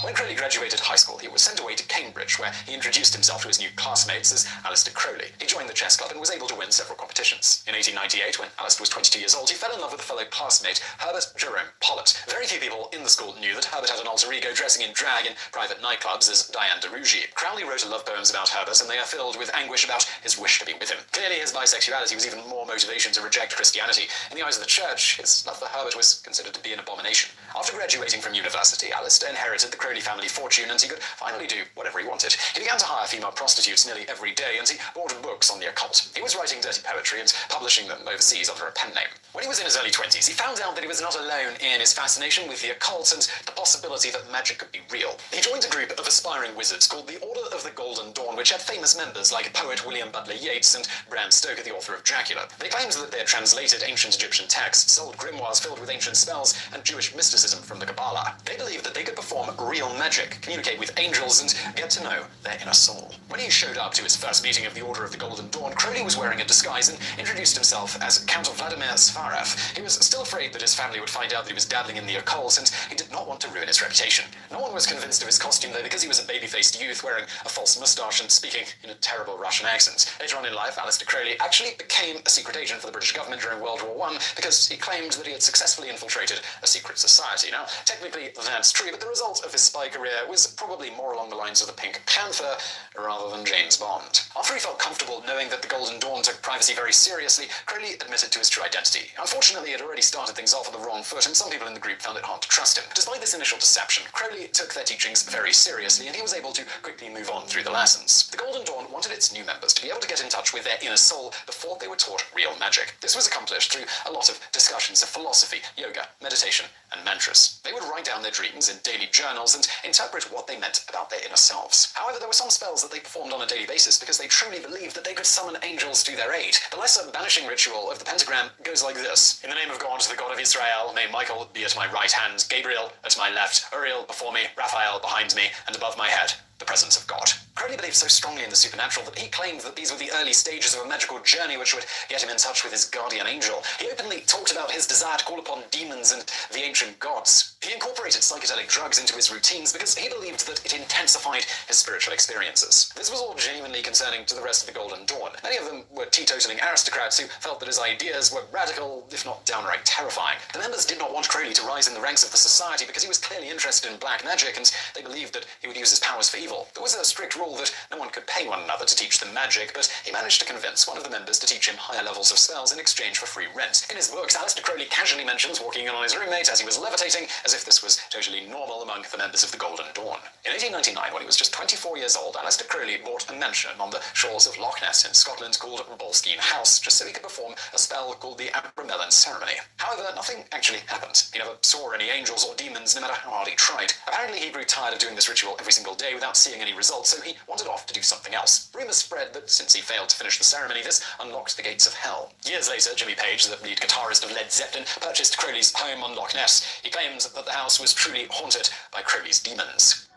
When Crowley graduated high school, he was sent away to Cambridge, where he introduced himself to his new classmates as Alistair Crowley. He joined the chess club and was able to win several competitions. In 1898, when Alistair was 22 years old, he fell in love with a fellow classmate, Herbert Jerome Pollitt. Very few people in the school knew that Herbert had an alter ego dressing in drag in private nightclubs as Diane de Rougy. Crowley wrote love poems about Herbert, and they are filled with anguish about his wish to be with him. Clearly, his bisexuality was even more motivation to reject Christianity. In the eyes of the church, his love for Herbert was considered to be an abomination. After graduating from university, Alistair inherited the Crowley family fortune, and he could finally do whatever he wanted. He began to hire female prostitutes nearly every day, and he bought books on the occult. He was writing dirty poetry and publishing them overseas under a pen name. When he was in his early 20s, he found out that he was not alone in his fascination with the occult and the possibility that magic could be real. He joined a group of aspiring wizards called the Order of the Golden Dawn, which had famous members like poet William Butler Yeats and Bram Stoker, the author of Dracula. They claimed that they had translated ancient Egyptian texts, sold grimoires filled with ancient spells, and Jewish mysticism from the Kabbalah. They believed that they could perform real magic, communicate with angels, and get to know their inner soul. When he showed up to his first meeting of the Order of the Golden Dawn, Crowley was wearing a disguise and introduced himself as Count Vladimir Svarev. He was still afraid that his family would find out that he was dabbling in the occult, and he did not want to ruin his reputation. No one was convinced of his costume, though, because he was a baby-faced youth wearing a false moustache and speaking in a terrible Russian accent. Later on in life, Alistair Crowley actually became a secret agent for the British government during World War I because he claimed that he had successfully infiltrated a secret society. Now, technically, that's true, but the result of his spy career was probably more along the lines of the Pink Panther rather than James Bond. After he felt comfortable knowing that the Golden Dawn took privacy very seriously, Crowley admitted to his true identity. Unfortunately, it had already started things off on the wrong foot, and some people in the group found it hard to trust him. Despite this initial deception, Crowley took their teachings very seriously, and he was able to quickly move on through the lessons. The Golden Dawn wanted its new members to be able to get in touch with their inner soul before they were taught real magic. This was accomplished through a lot of discussions of philosophy, yoga, meditation, and mantras. They would write down their dreams in daily journals and interpret what they meant about their inner selves. However, there were some spells that they performed on a daily basis because they truly believed that they could summon angels to their aid. The lesser banishing ritual of the pentagram goes like this. In the name of God, the God of Israel, may Michael be at my right hand, Gabriel at my left, Uriel before me, Raphael behind me, and above my head, the presence of God. Crowley believed so strongly in the supernatural that he claimed that these were the early stages of a magical journey which would get him in touch with his guardian angel. He openly talked about his desire to call upon demons and the ancient gods. He incorporated psychedelic drugs into his routines because he believed that it intensified his spiritual experiences. This was all genuinely concerning to the rest of the Golden Dawn. Many of them were teetotaling aristocrats who felt that his ideas were radical, if not downright terrifying. The members did not want Crowley to rise in the ranks of the society because he was clearly interested in black magic, and they believed that he would use his powers for evil. There was a strict rule that no one could pay one another to teach them magic, but he managed to convince one of the members to teach him higher levels of spells in exchange for free rent. In his books, Alistair Crowley casually mentions walking in on his roommate as he was levitating, as if this was totally normal among the members of the Golden Dawn. In 1899, when he was just 24 years old, Alistair Crowley bought a mansion on the shores of Loch Ness in Scotland called Bolskeen House, just so he could perform a spell called the Abramelin Ceremony. However, nothing actually happened. He never saw any angels or demons, no matter how hard he tried. Apparently, he grew tired of doing this ritual every single day without seeing any results, so he wandered off to do something else. Rumours spread that since he failed to finish the ceremony, this unlocked the gates of hell. Years later, Jimmy Page, the lead guitarist of Led Zeppelin, purchased Crowley's home on Loch Ness. He claimed that the house was truly haunted by Crowley's demons.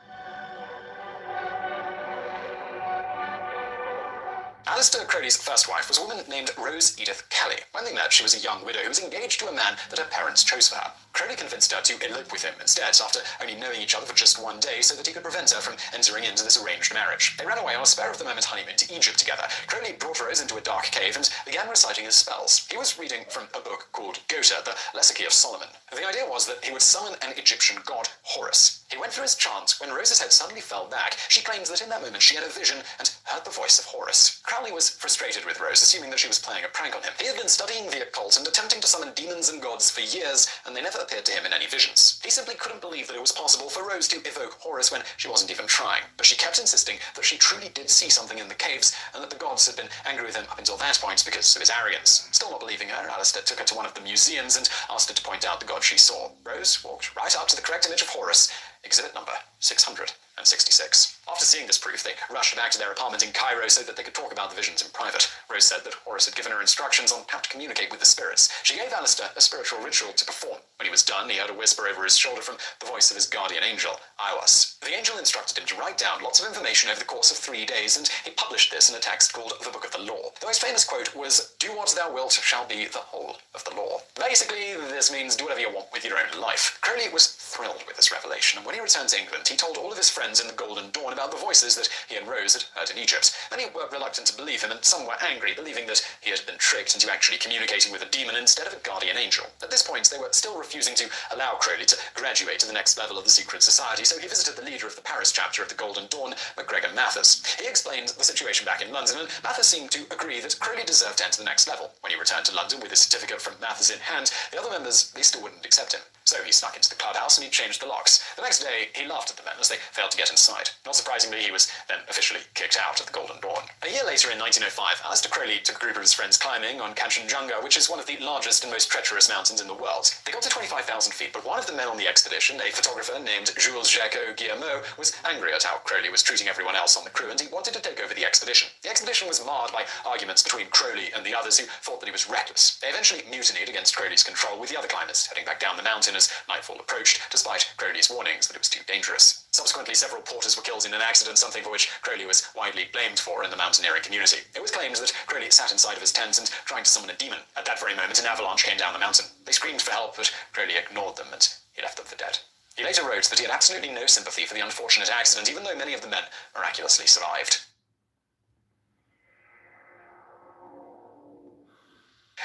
Aleister Crowley's first wife was a woman named Rose Edith Kelly. When they met, she was a young widow who was engaged to a man that her parents chose for her. Crowley convinced her to elope with him instead, after only knowing each other for just one day, so that he could prevent her from entering into this arranged marriage. They ran away on a spur-of-the-moment honeymoon to Egypt together. Crowley brought Rose into a dark cave and began reciting his spells. He was reading from a book called Gota, the Lexici of Solomon. The idea was that he would summon an Egyptian god, Horus. He went through his chant when Rose's head suddenly fell back. She claims that in that moment she had a vision and heard the voice of Horus. Crowley was frustrated with Rose, assuming that she was playing a prank on him. He had been studying the occult and attempting to summon demons and gods for years, and they never appeared to him in any visions. He simply couldn't believe that it was possible for Rose to evoke Horus when she wasn't even trying. But she kept insisting that she truly did see something in the caves, and that the gods had been angry with him up until that point because of his arrogance. Still not believing her, Aleister took her to one of the museums and asked her to point out the god she saw. Rose walked right up to the correct image of Horus, exhibit number 666. After seeing this proof, they rushed back to their apartment in Cairo so that they could talk about the visions in private. Rose said that Horus had given her instructions on how to communicate with the spirits. She gave Aleister a spiritual ritual to perform. When he was done, he heard a whisper over his shoulder from the voice of his guardian angel, Iwas. The angel instructed him to write down lots of information over the course of 3 days, and he published this in a text called the Book of the Law. The most famous quote was, "Do what thou wilt shall be the whole of the law." Basically, this means do whatever you want with your own life. Crowley was thrilled with this revelation, and when he returned to England, he told all of his friends in the Golden Dawn about the voices that he and Rose had heard in Egypt. Many were reluctant to believe him, and some were angry, believing that he had been tricked into actually communicating with a demon instead of a guardian angel. At this point, they were still refusing to allow Crowley to graduate to the next level of the secret society, so he visited the leader of the Paris chapter of the Golden Dawn, MacGregor Mathers. He explained the situation back in London, and Mathers seemed to agree that Crowley deserved to enter the next level. When he returned to London with his certificate from Mathers in hand, the other members, they still wouldn't accept him. So he snuck into the clubhouse and he changed the locks. The next day, he laughed at the men as they failed to get inside. Not surprisingly, he was then officially kicked out of the Golden Dawn. A year later, in 1905, Aleister Crowley took a group of his friends climbing on Kanchenjunga, which is one of the largest and most treacherous mountains in the world. They got to 25,000 feet, but one of the men on the expedition, a photographer named Jules Jacques Guillemot, was angry at how Crowley was treating everyone else on the crew, and he wanted to take over the expedition. The expedition was marred by arguments between Crowley and the others, who thought that he was reckless. They eventually mutinied against Crowley's control, with the other climbers heading back down the mountain as nightfall approached, despite Crowley's warnings that it was too dangerous. Subsequently, several porters were killed in an accident, something for which Crowley was widely blamed for in the mountaineering community. It was claimed that Crowley sat inside of his tent and tried to summon a demon. At that very moment, an avalanche came down the mountain. They screamed for help, but Crowley ignored them, and he left them for dead. He later wrote that he had absolutely no sympathy for the unfortunate accident, even though many of the men miraculously survived.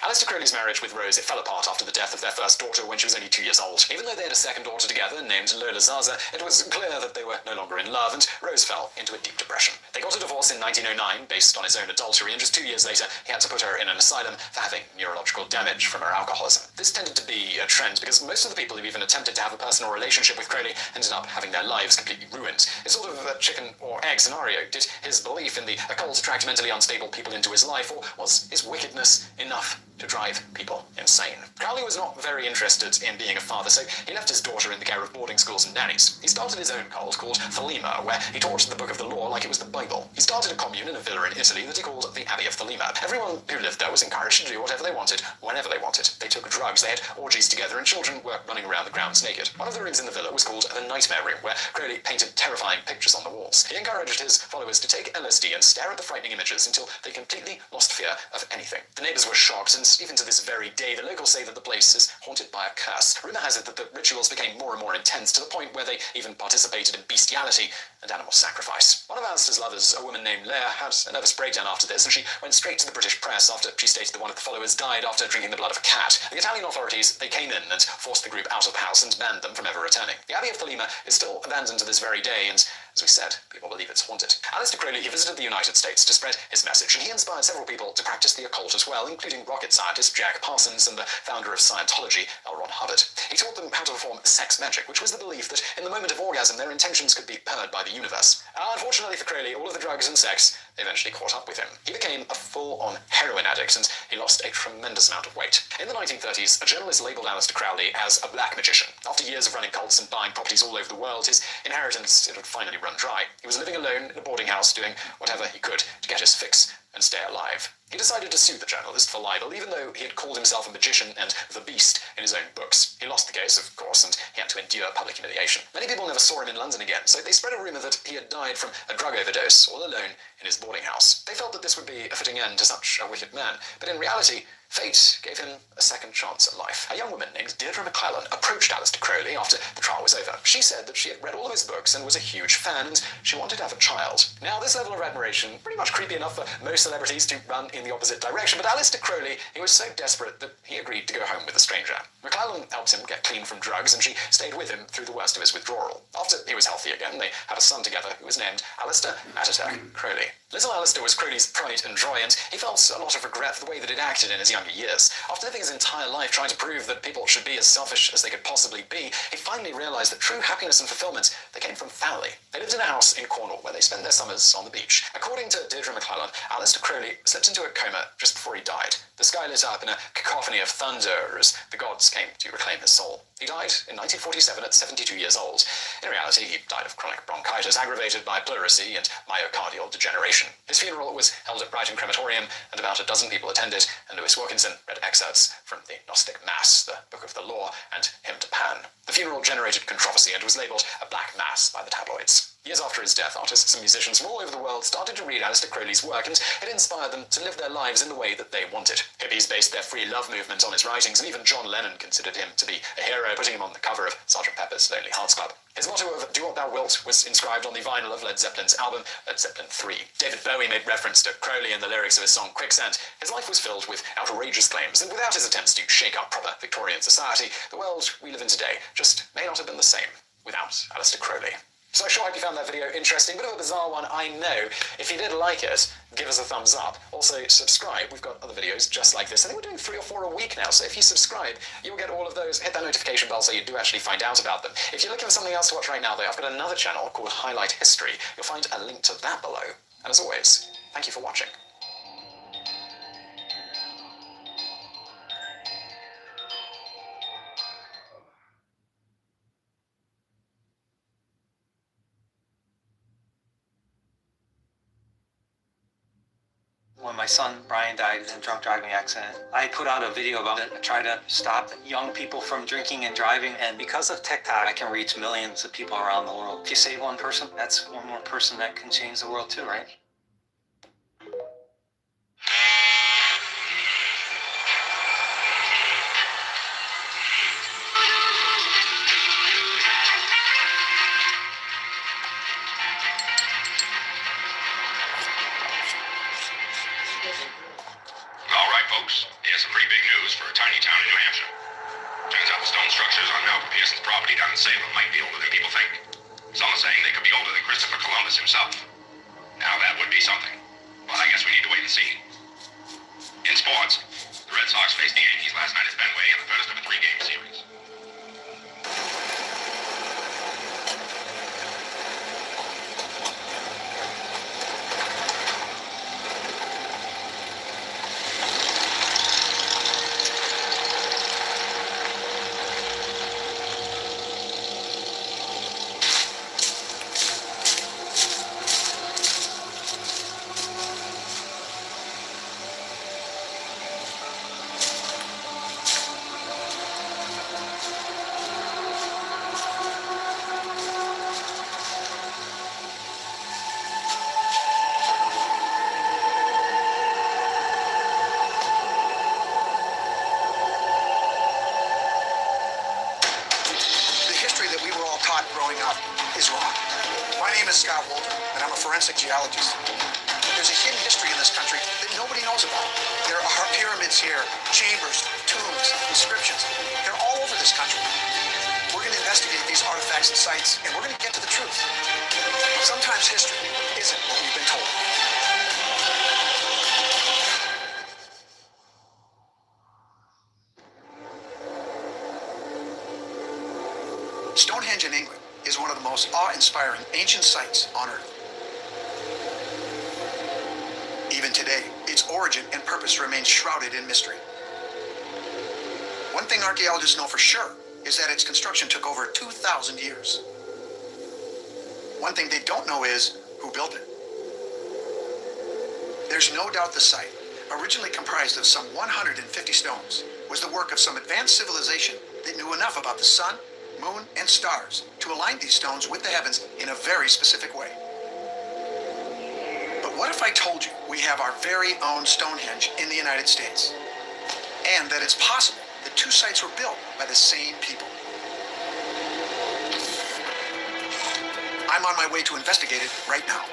Aleister Crowley's marriage with Rose, it fell apart after the death of their first daughter when she was only 2 years old. Even though they had a second daughter together named Lola Zaza, it was clear that they were no longer in love, and Rose fell into a deep depression. They got a divorce in 1909 based on his own adultery, and just 2 years later he had to put her in an asylum for having neurological damage from her alcoholism. This tended to be a trend because most of the people who even attempted to have a personal relationship with Crowley ended up having their lives completely ruined. It's sort of a chicken or egg scenario. Did his belief in the occult attract mentally unstable people into his life, or was his wickedness enough to drive people insane? Crowley was not very interested in being a father, so he left his daughter in the care of boarding schools and nannies. He started his own cult called Thelema, where he taught the Book of the Law like it was the Bible. He started a commune in a villa in Italy that he called the Abbey of Thelema. Everyone who lived there was encouraged to do whatever they wanted, whenever they wanted. They took drugs, they had orgies together, and children were running around the grounds naked. One of the rooms in the villa was called the Nightmare Room, where Crowley painted terrifying pictures on the walls. He encouraged his followers to take LSD and stare at the frightening images until they completely lost fear of anything. The neighbors were shocked, and even to this very day, the locals say that the place is haunted by a curse. Rumor has it that the rituals became more and more intense, to the point where they even participated in bestiality and animal sacrifice. One of Aleister's lovers, a woman named Leah, had a nervous breakdown after this, and she went straight to the British press after she stated that one of the followers died after drinking the blood of a cat. The Italian authorities, they came in and forced the group out of the house and banned them from ever returning. The Abbey of Thelema is still abandoned to this very day, and as we said, people believe it's haunted. Aleister Crowley, he visited the United States to spread his message, and he inspired several people to practice the occult as well, including rocket scientist Jack Parsons and the founder of Scientology, L. Ron Hubbard. He taught them how to perform sex magic, which was the belief that in the moment of orgasm, their intentions could be heard by the universe. Unfortunately for Crowley, all of the drugs and sex eventually caught up with him. He became a full-on heroin addict, and he lost a tremendous amount of weight. In the 1930s, a journalist labeled Aleister Crowley as a black magician. After years of running cults and buying properties all over the world, his inheritance, it had finally run dry. He was living alone in a boarding house, doing whatever he could to get his fix and stay alive. He decided to sue the journalist for libel, even though he had called himself a magician and the beast in his own books. He lost the case, of course, and he had to endure public humiliation. Many people never saw him in London again, so they spread a rumour that he had died from a drug overdose, all alone in his boarding house. They felt that this would be a fitting end to such a wicked man, but in reality, fate gave him a second chance at life. A young woman named Deirdre McClellan approached Aleister Crowley after the trial was over. She said that she had read all of his books and was a huge fan, and she wanted to have a child. Now, this level of admiration, pretty much creepy enough for most celebrities to run in the opposite direction, but Aleister Crowley, he was so desperate that he agreed to go home with the stranger. McClellan helped him get clean from drugs, and she stayed with him through the worst of his withdrawal. After he was healthy again, they had a son together who was named Aleister Ataturk Crowley. Little Aleister was Crowley's pride and joy, and he felt a lot of regret for the way that he'd acted in his younger years. After living his entire life trying to prove that people should be as selfish as they could possibly be, he finally realized that true happiness and fulfillment, they came from family. They lived in a house in Cornwall where they spent their summers on the beach. According to Deirdre McClellan, Aleister Crowley slipped into a coma just before he died. The sky lit up in a cacophony of thunder as the gods came to reclaim his soul. He died in 1947 at 72 years old. In reality, he died of chronic bronchitis aggravated by pleurisy and myocardial degeneration. His funeral was held at Brighton Crematorium, and about a dozen people attended, and Lewis Wilkinson read excerpts from the Gnostic Mass, the Book of the Law, and Hymn to Pan. The funeral generated controversy and was labelled a black mass by the tabloids. Years after his death, artists and musicians from all over the world started to read Aleister Crowley's work, and it inspired them to live their lives in the way that they wanted. Hippies based their free love movement on his writings, and even John Lennon considered him to be a hero, putting him on the cover of Sgt. Pepper's Lonely Hearts Club. His motto of "Do What Thou Wilt" was inscribed on the vinyl of Led Zeppelin's album, Led Zeppelin 3. David Bowie made reference to Crowley in the lyrics of his song Quicksand. His life was filled with outrageous claims, and without his attempts to shake up proper Victorian society, the world we live in today just may not have been the same without Aleister Crowley. So I sure hope you found that video interesting. Bit of a bizarre one, I know. If you did like it, give us a thumbs up. Also, subscribe. We've got other videos just like this. I think we're doing 3 or 4 a week now, so if you subscribe, you'll get all of those. Hit that notification bell so you do actually find out about them. If you're looking for something else to watch right now, though, I've got another channel called Highlight History. You'll find a link to that below. And as always, thank you for watching. When my son Brian died in a drunk driving accident, I put out a video about it. I try to stop young people from drinking and driving, and because of TikTok, I can reach millions of people around the world. If you save one person, that's one more person that can change the world too, right? Here's some pretty big news for a tiny town in New Hampshire. Turns out the stone structures on Malcolm Pearson's property down in Salem might be older than people think. Some are saying they could be older than Christopher Columbus himself. Now that would be something. But I guess we need to wait and see. In sports, the Red Sox faced the Yankees last night at Fenway in the first of a 3-game series. Growing up is wrong. My name is Scott Wolter, and I'm a forensic geologist. There's a hidden history in this country that nobody knows about. There are pyramids here, chambers, tombs, inscriptions. They're all over this country. We're going to investigate these artifacts and sites, and we're going to get to the truth. Sometimes history isn't what we've been told. Stonehenge in England is one of the most awe-inspiring ancient sites on Earth. Even today, its origin and purpose remain shrouded in mystery. One thing archaeologists know for sure is that its construction took over 2,000 years. One thing they don't know is who built it. There's no doubt the site, originally comprised of some 150 stones, was the work of some advanced civilization that knew enough about the sun, moon, and stars to align these stones with the heavens in a very specific way. But what if I told you we have our very own Stonehenge in the United States? And that it's possible that two sites were built by the same people? I'm on my way to investigate it right now.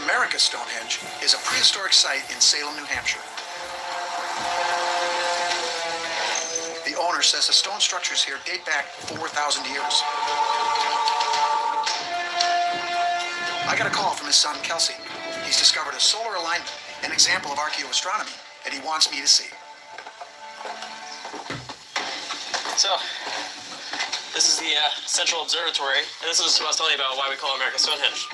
America's Stonehenge is a prehistoric site in Salem, New Hampshire. The owner says the stone structures here date back 4,000 years. I got a call from his son, Kelsey. He's discovered a solar alignment, an example of archaeoastronomy, that he wants me to see. So, this is the Central Observatory, and this is what I was telling you about why we call America Stonehenge.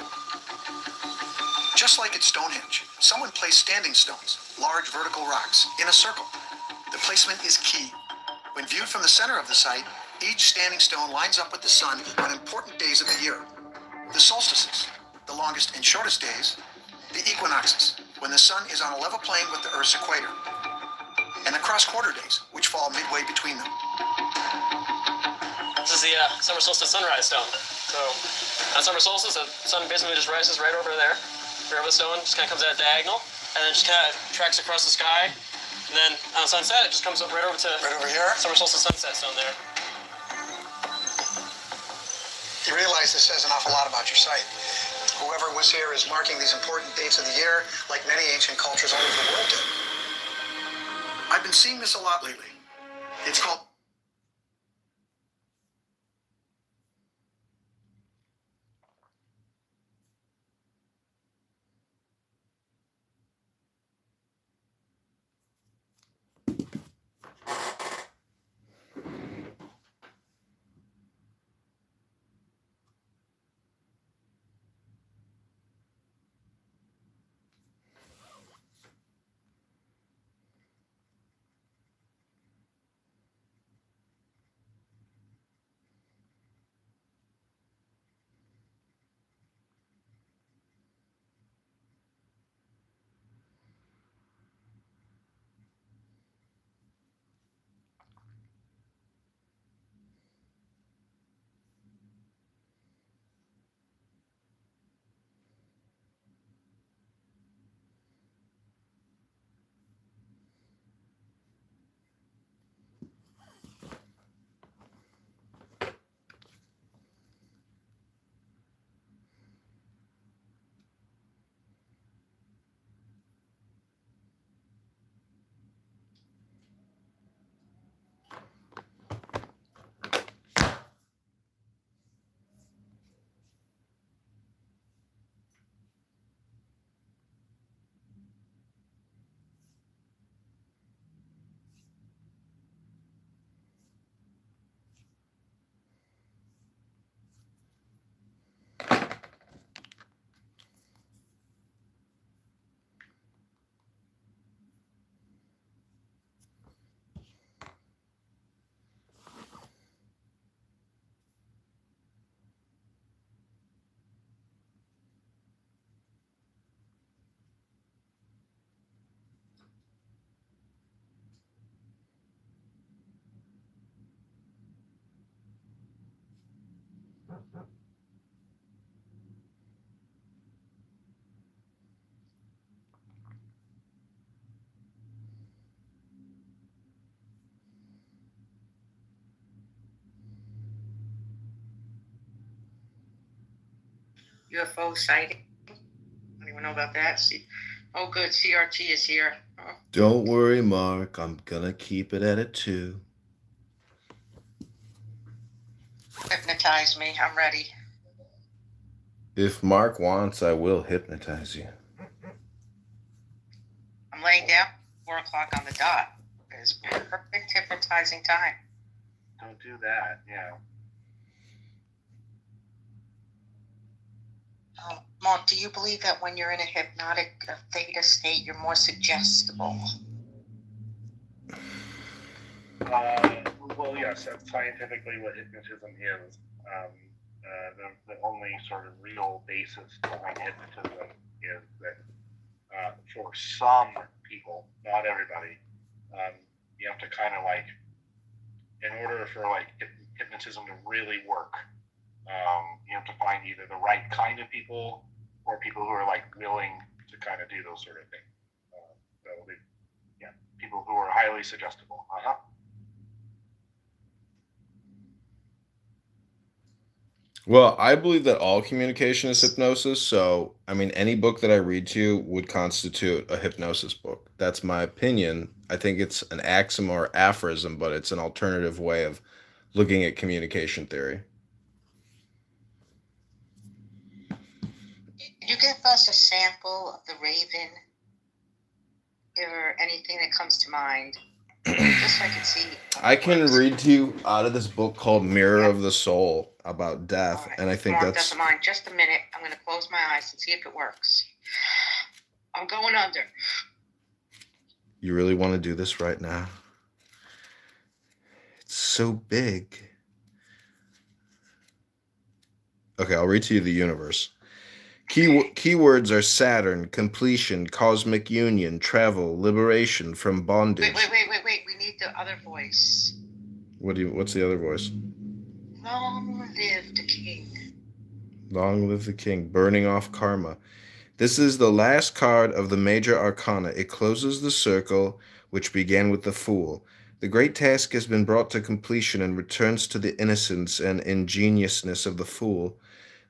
Just like at Stonehenge, someone placed standing stones, large vertical rocks, in a circle. The placement is key. When viewed from the center of the site, each standing stone lines up with the sun on important days of the year. The solstices, the longest and shortest days, the equinoxes, when the sun is on a level plane with the Earth's equator, and the cross-quarter days, which fall midway between them. This is the summer solstice sunrise stone. So, on summer solstice, the sun basically just rises right over there. The stone just kind of comes at a diagonal, and then just kind of tracks across the sky. And then on sunset, it just comes up right over to here. Summer solstice sunset stone there. You realize this says an awful lot about your site. Whoever was here is marking these important dates of the year, like many ancient cultures all over the world did. I've been seeing this a lot lately. It's called... UFO sighting. Anyone know about that? Oh, good. CRT is here. Oh. Don't worry, Mark. I'm gonna keep it at a 2. Hypnotize me. I'm ready. If Mark wants, I will hypnotize you. I'm laying down 4 o'clock on the dot. It's perfect hypnotizing time. Don't do that, yeah. Mom, do you believe that when you're in a hypnotic theta state, you're more suggestible? Well, yes, that's scientifically what hypnotism is. The only sort of real basis behind hypnotism is that for some people, not everybody, you have to kind of like, in order for like hypnotism to really work, you have to find either the right kind of people or people who are like willing to kind of do those sort of things. People who are highly suggestible. Well, I believe that all communication is hypnosis. So, I mean, any book that I read to you would constitute a hypnosis book. That's my opinion. I think it's an axiom or aphorism, but it's an alternative way of looking at communication theory. Could you give us a sample of the Raven, or anything that comes to mind, just so I can see? I can read to you out of this book called Mirror of the Soul about death, and I think that's... Doesn't mind. Just a minute. I'm going to close my eyes and see if it works. I'm going under. You really want to do this right now? It's so big. Okay, I'll read to you the universe. Keywords are Saturn, completion, cosmic union, travel, liberation from bondage. Wait. We need the other voice. What's the other voice? Long live the king. Long live the king. Burning off karma. This is the last card of the major arcana. It closes the circle, which began with the Fool. The great task has been brought to completion and returns to the innocence and ingenuousness of the Fool.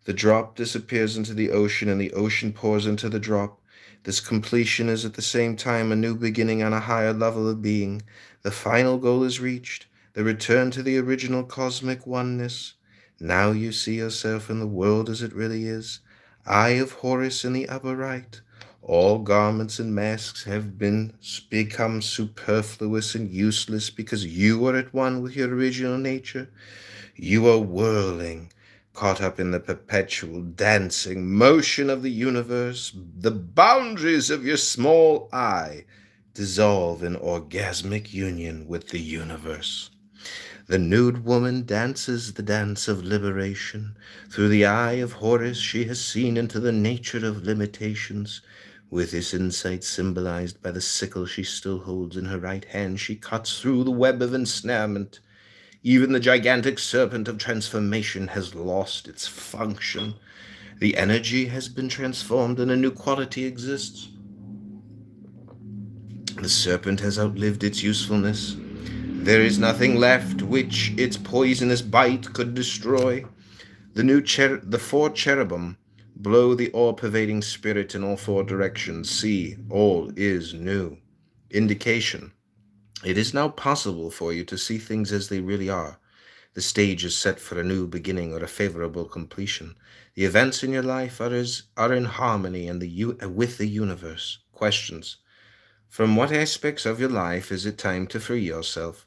The drop disappears into the ocean, and the ocean pours into the drop. This completion is at the same time a new beginning on a higher level of being. The final goal is reached, the return to the original cosmic oneness. Now you see yourself in the world as it really is. Eye of Horus in the upper right. All garments and masks have become superfluous and useless because you are at one with your original nature. You are whirling, caught up in the perpetual dancing motion of the universe. The boundaries of your small eye dissolve in orgasmic union with the universe. The nude woman dances the dance of liberation. Through the eye of Horus she has seen into the nature of limitations. With this insight symbolized by the sickle she still holds in her right hand, she cuts through the web of ensnarement. Even the gigantic serpent of transformation has lost its function. The energy has been transformed and a new quality exists. The serpent has outlived its usefulness. There is nothing left which its poisonous bite could destroy. The four cherubim blow the all-pervading spirit in all four directions. See, all is new. Indication. It is now possible for you to see things as they really are. The stage is set for a new beginning or a favorable completion. The events in your life are in harmony with the universe. Questions. From what aspects of your life is it time to free yourself?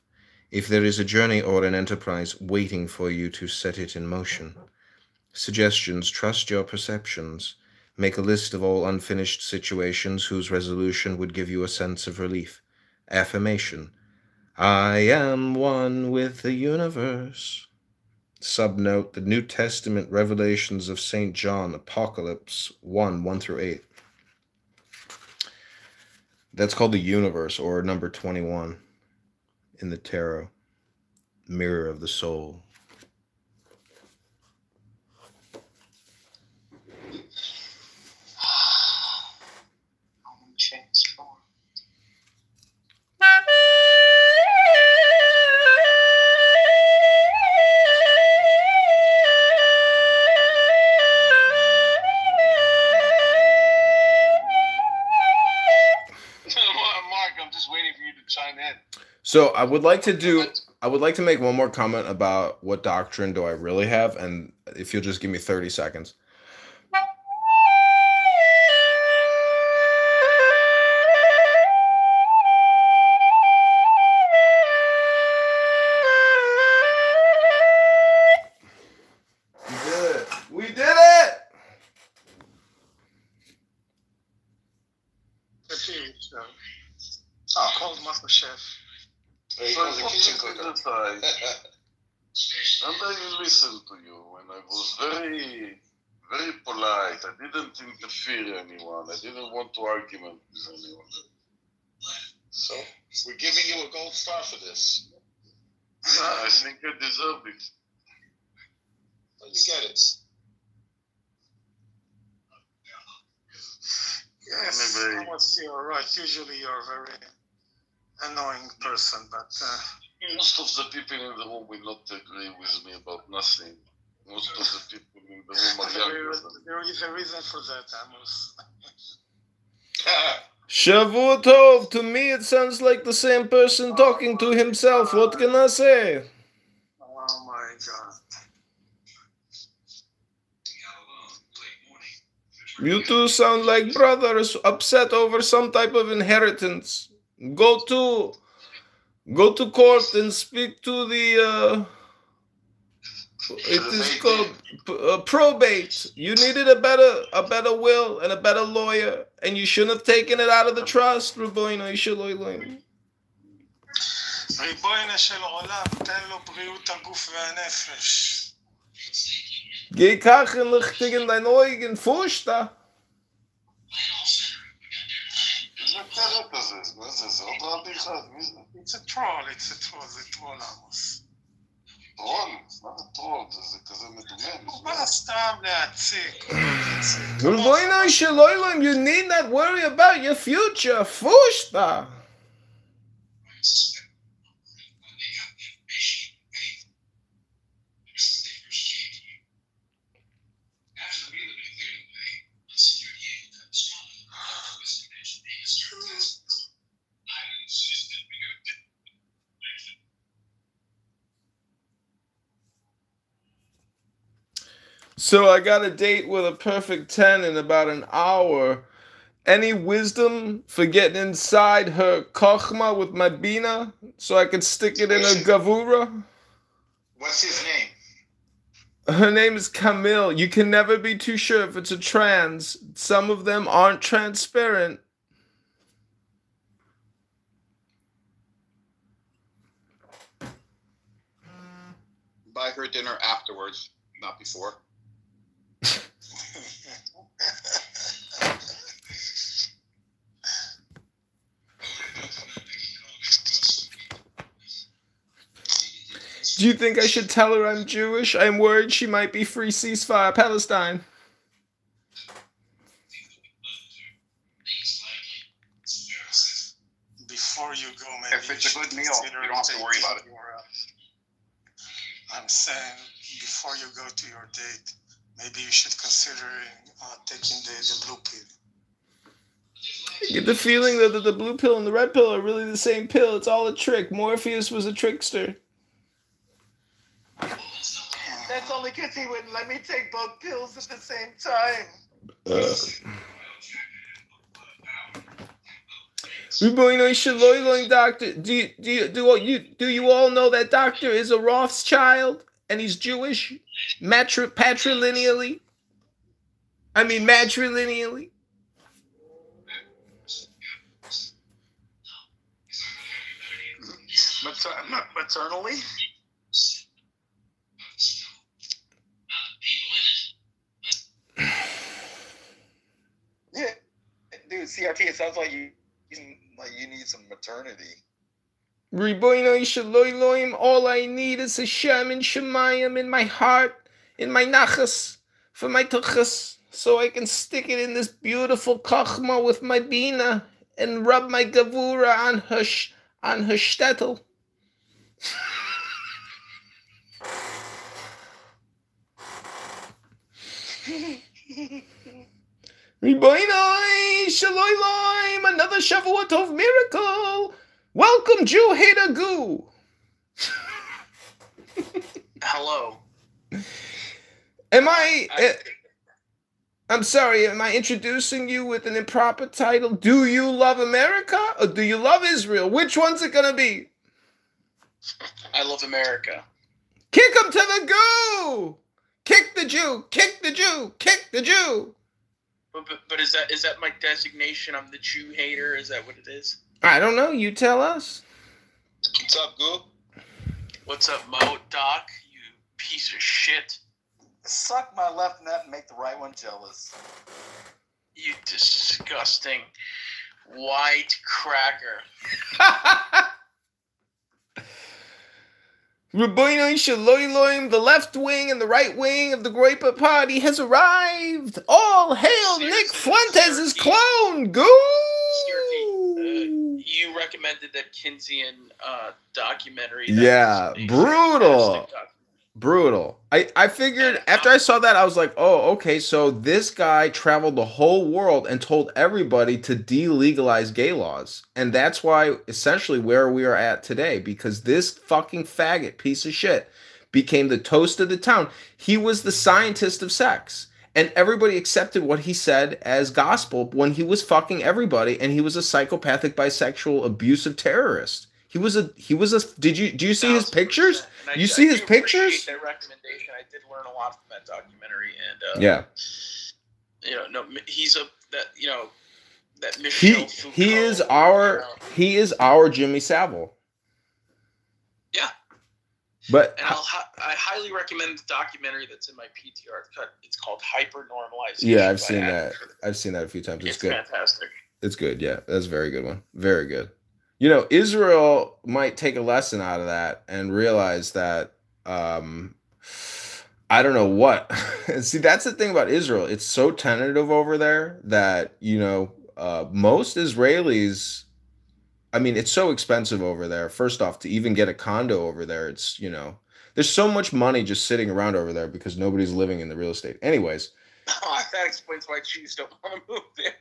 If there is a journey or an enterprise waiting for you to set it in motion. Suggestions. Trust your perceptions. Make a list of all unfinished situations whose resolution would give you a sense of relief. Affirmation. I am one with the universe. Subnote, the New Testament Revelations of St. John, Apocalypse 1:1-8. That's called the universe, or number 21 in the tarot. Mirror of the soul. Transform. Mark, I'm just waiting for you to chime in. So I would like to make one more comment about what doctrine do I really have, and if you'll just give me 30 seconds. We did it! So, cold muffler chef. So I wanted to decide, and I listened to you, and I was very, very polite. I didn't interfere anyone. I didn't want to argument with anyone. So we're giving you a gold star for this. Yeah, I think I deserve it. Well, you get it. Yes, Thomas, you're right. Usually you're a very annoying person, but... most of the people in the room will not agree with me about nothing. Most of the people in the room are younger than me. There is a reason for that, Amos. Shavua Tov, to me it sounds like the same person talking to himself. What can I say? Oh my God. You two sound like brothers upset over some type of inheritance. Go to court and speak to the it is called probate. You needed a better will and a better lawyer, and you shouldn't have taken it out of the trust. Ribono shel olam. ריבונו של עולם, תן לו בריאות הגוף והנפש. Geh kachen lichtig in dein Augen, Fusta. It's a troll, זה טרול, עמוס. טרול? מה זה טרול? זה כזה מדומם. הוא בא סתם להציג. Ribono shel olam, you need not worry about your future, Fusta. So I got a date with a perfect 10 in about an hour. Any wisdom for getting inside her kochma with my bina so I could stick it in her gavura? What's his name? Her name is Camille. You can never be too sure if it's a trans. Some of them aren't transparent. Buy her dinner afterwards, not before. Do you think I should tell her I'm Jewish? I'm worried she might be free ceasefire Palestine. Before you go, maybe if it's a good meal, you don't have to worry about it. I'm saying, before you go to your date, maybe you should consider taking the blue pill. I get the feeling that the blue pill and the red pill are really the same pill. It's all a trick. Morpheus was a trickster. That's only because he wouldn't let me take both pills at the same time. Doctor, do you all know that Doctor is a Rothschild and he's Jewish? Matrilineally? I mean matrilineally? Maternally? Yeah, dude, CRT, it sounds like you need some maternity. All I need is Hashem and Shemayim in my heart, in my nachas, for my tuchas, so I can stick it in this beautiful kachma with my bina and rub my gavura on her shtetl. Riboinoi, Shaloiloim, another Shavuot of miracle. Welcome, Jew hater goo. Hello. I'm sorry, am I introducing you with an improper title? Do you love America or do you love Israel? Which one's it gonna be? I love America. Kick him to the goo! Kick the Jew! Kick the Jew! Kick the Jew! But is that my designation? I'm the Jew hater? Is that what it is? I don't know. You tell us. What's up, Goo? What's up, Mo Doc? You piece of shit. Suck my left nut and make the right one jealous. You disgusting white cracker. Rabboinoy Shaloiloim, the left wing and the right wing of the Groipa Party has arrived. All hail Nick Fuentes' clone. Go! You recommended that Keynesian documentary. Yeah, brutal. Brutal. I figured after I saw that, I was like, oh, okay, so this guy traveled the whole world and told everybody to delegalize gay laws. And that's why, essentially, where we are at today, because this fucking faggot piece of shit became the toast of the town. He was the scientist of sex. And everybody accepted what he said as gospel when he was fucking everybody, and he was a psychopathic, bisexual, abusive terrorist. Do you see his pictures? You see his pictures? That recommendation. I did learn a lot from that documentary, and yeah, he's that Michel Foucault, he is our Jimmy Savile. Yeah, but and I highly recommend the documentary that's in my PTR cut. It's called Hypernormalization. Yeah, I've seen that. I've seen that a few times. It's good. Fantastic. It's good. Yeah, that's a very good one. Very good. You know, Israel might take a lesson out of that and realize that, I don't know what. See, that's the thing about Israel. It's so tentative over there that, most Israelis, I mean, it's so expensive over there. First off, to even get a condo over there, it's, there's so much money just sitting around over there because nobody's living in the real estate. Anyways. That explains why Jews don't want to move there.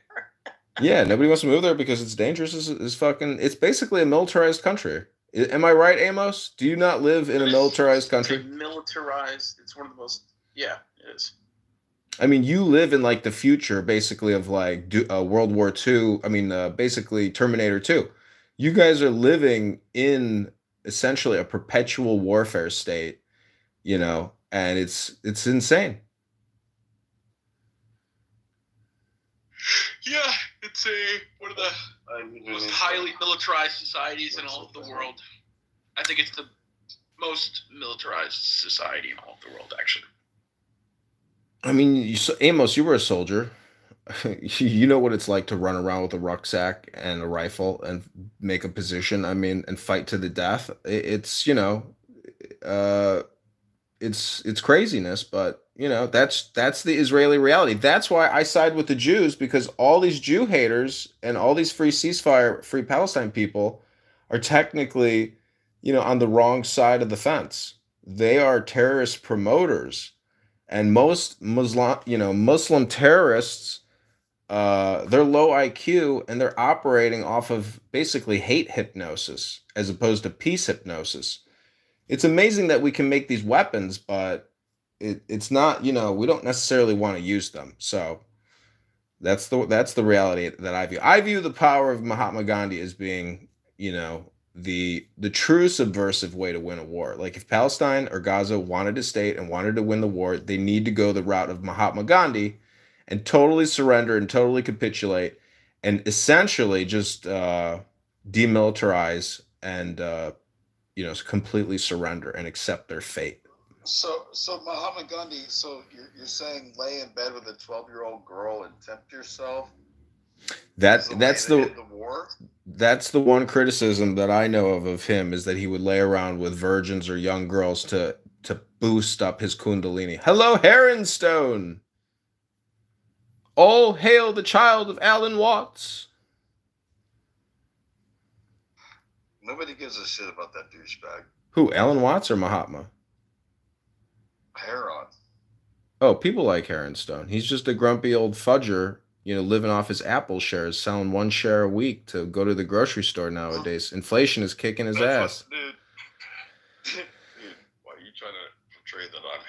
Yeah, nobody wants to move there because it's dangerous. It's basically a militarized country. Am I right, Amos? Do you not live in a militarized country? Militarized. It's one of the most. Yeah, it is. I mean, you live in like the future, basically, of like World War II. I mean, basically Terminator 2. You guys are living in essentially a perpetual warfare state, and it's insane. Yeah, it's one of the most highly militarized societies in all of the world. I think it's the most militarized society in all of the world, actually. I mean, Amos, you were a soldier. You know what it's like to run around with a rucksack and a rifle and make a position. I mean, and fight to the death. It's it's craziness, but that's the Israeli reality. That's why I side with the Jews, because all these Jew haters and all these free ceasefire, free Palestine people are technically, on the wrong side of the fence. They are terrorist promoters, and most Muslim terrorists, they're low IQ and they're operating off of basically hate hypnosis as opposed to peace hypnosis. It's amazing that we can make these weapons, but it's not, we don't necessarily want to use them. So that's the reality that I view. I view the power of Mahatma Gandhi as being, the true subversive way to win a war. Like if Palestine or Gaza wanted a state and wanted to win the war, they need to go the route of Mahatma Gandhi and totally surrender and totally capitulate and essentially just demilitarize and completely surrender and accept their fate. So Mahatma Gandhi. So you're saying lay in bed with a 12-year-old girl and tempt yourself. That's the war. That's the one criticism that I know of him, is that he would lay around with virgins or young girls to boost up his kundalini. Hello, Heronstone. All hail the child of Alan Watts. Nobody gives a shit about that douchebag. Who, Alan Watts or Mahatma? Heron. Oh, people like Heronstone. He's just a grumpy old fudger, living off his Apple shares, selling 1 share a week to go to the grocery store nowadays. Inflation is kicking his ass. Dude, why are you trying to portray that I'm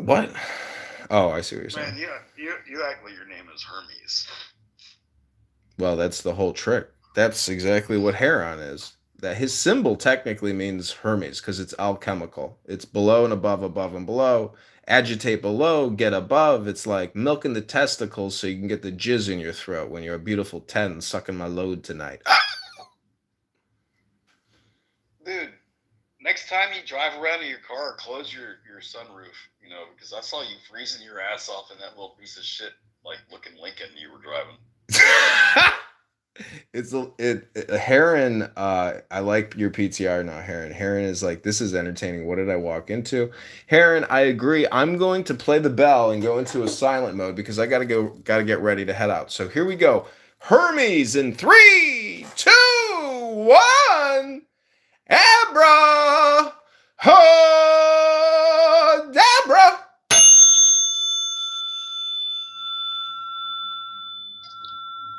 Heron? What? Oh, I see what you're saying. Man, you act like your name is Hermes. Well, that's the whole trick. That's exactly what Heron is. That his symbol technically means Hermes because it's alchemical. It's below and above, above and below. Agitate below, get above. It's like milking the testicles so you can get the jizz in your throat when you're a beautiful 10 sucking my load tonight. Next time you drive around in your car, close your sunroof, you know, because I saw you freezing your ass off in that little piece of shit, like looking Lincoln you were driving. Heron, I like your PTR now, Heron. Heron is like, this is entertaining. What did I walk into? Heron, I agree. I'm going to play the bell and go into a silent mode because I gotta get ready to head out. So here we go. Hermes in 3, 2, 1. Abra! Debra!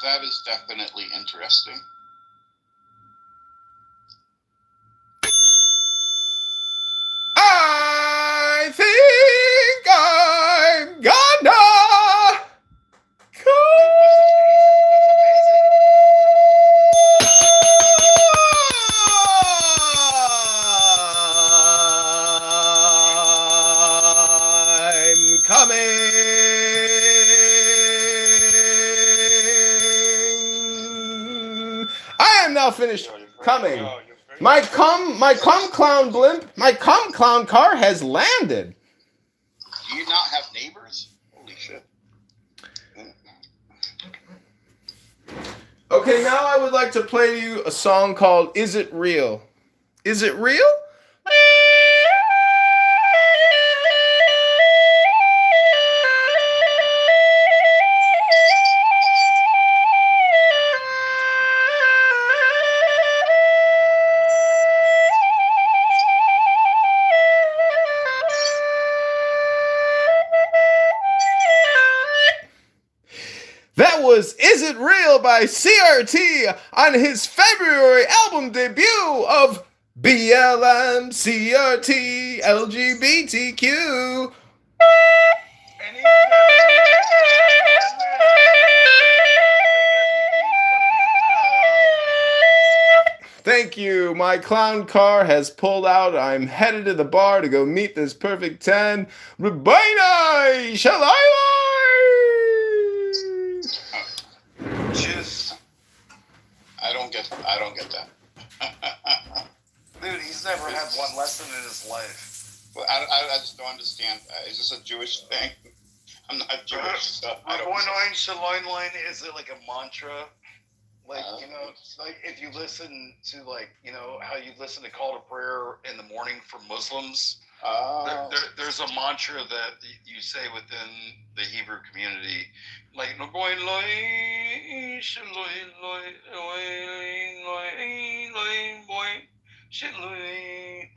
That is definitely interesting. I think I'm gonna I'm coming. I am now finished coming. My cum clown blimp, my cum clown car has landed. Do you not have neighbors? Holy shit. Okay, now I would like to play you a song called Is It Real? Is it real? That was Is It Real by CRT on his February album debut of BLM CRT LGBTQ. Thank you. My clown car has pulled out. I'm headed to the bar to go meet this perfect 10. Rabina Shalayla! I don't get that. Dude, he's never had one lesson in his life. Well, I just don't understand. Is this a Jewish thing? I'm not Jewish, so I don't know. Is it like a mantra? Like, you know, like if you listen to, like, you know, how you listen to call to prayer in the morning for Muslims, there's a mantra that you say within the Hebrew community, like,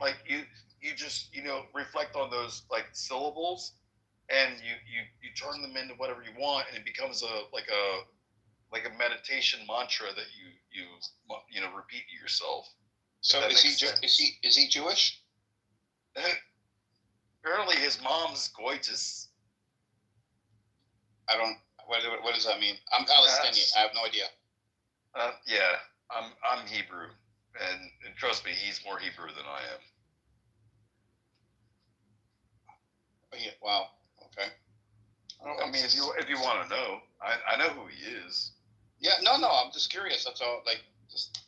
like you just, you know, reflect on those, like, syllables, and you turn them into whatever you want, and it becomes a meditation mantra that you know, repeat to yourself. So is he Jewish? Apparently his mom's goitus. I don't. What does that mean? I'm Palestinian. I have no idea. Yeah, I'm Hebrew, and trust me, he's more Hebrew than I am. Oh, yeah, wow. Okay. I mean, if you want to know, I know who he is. Yeah, no, I'm just curious. That's all. Like, just.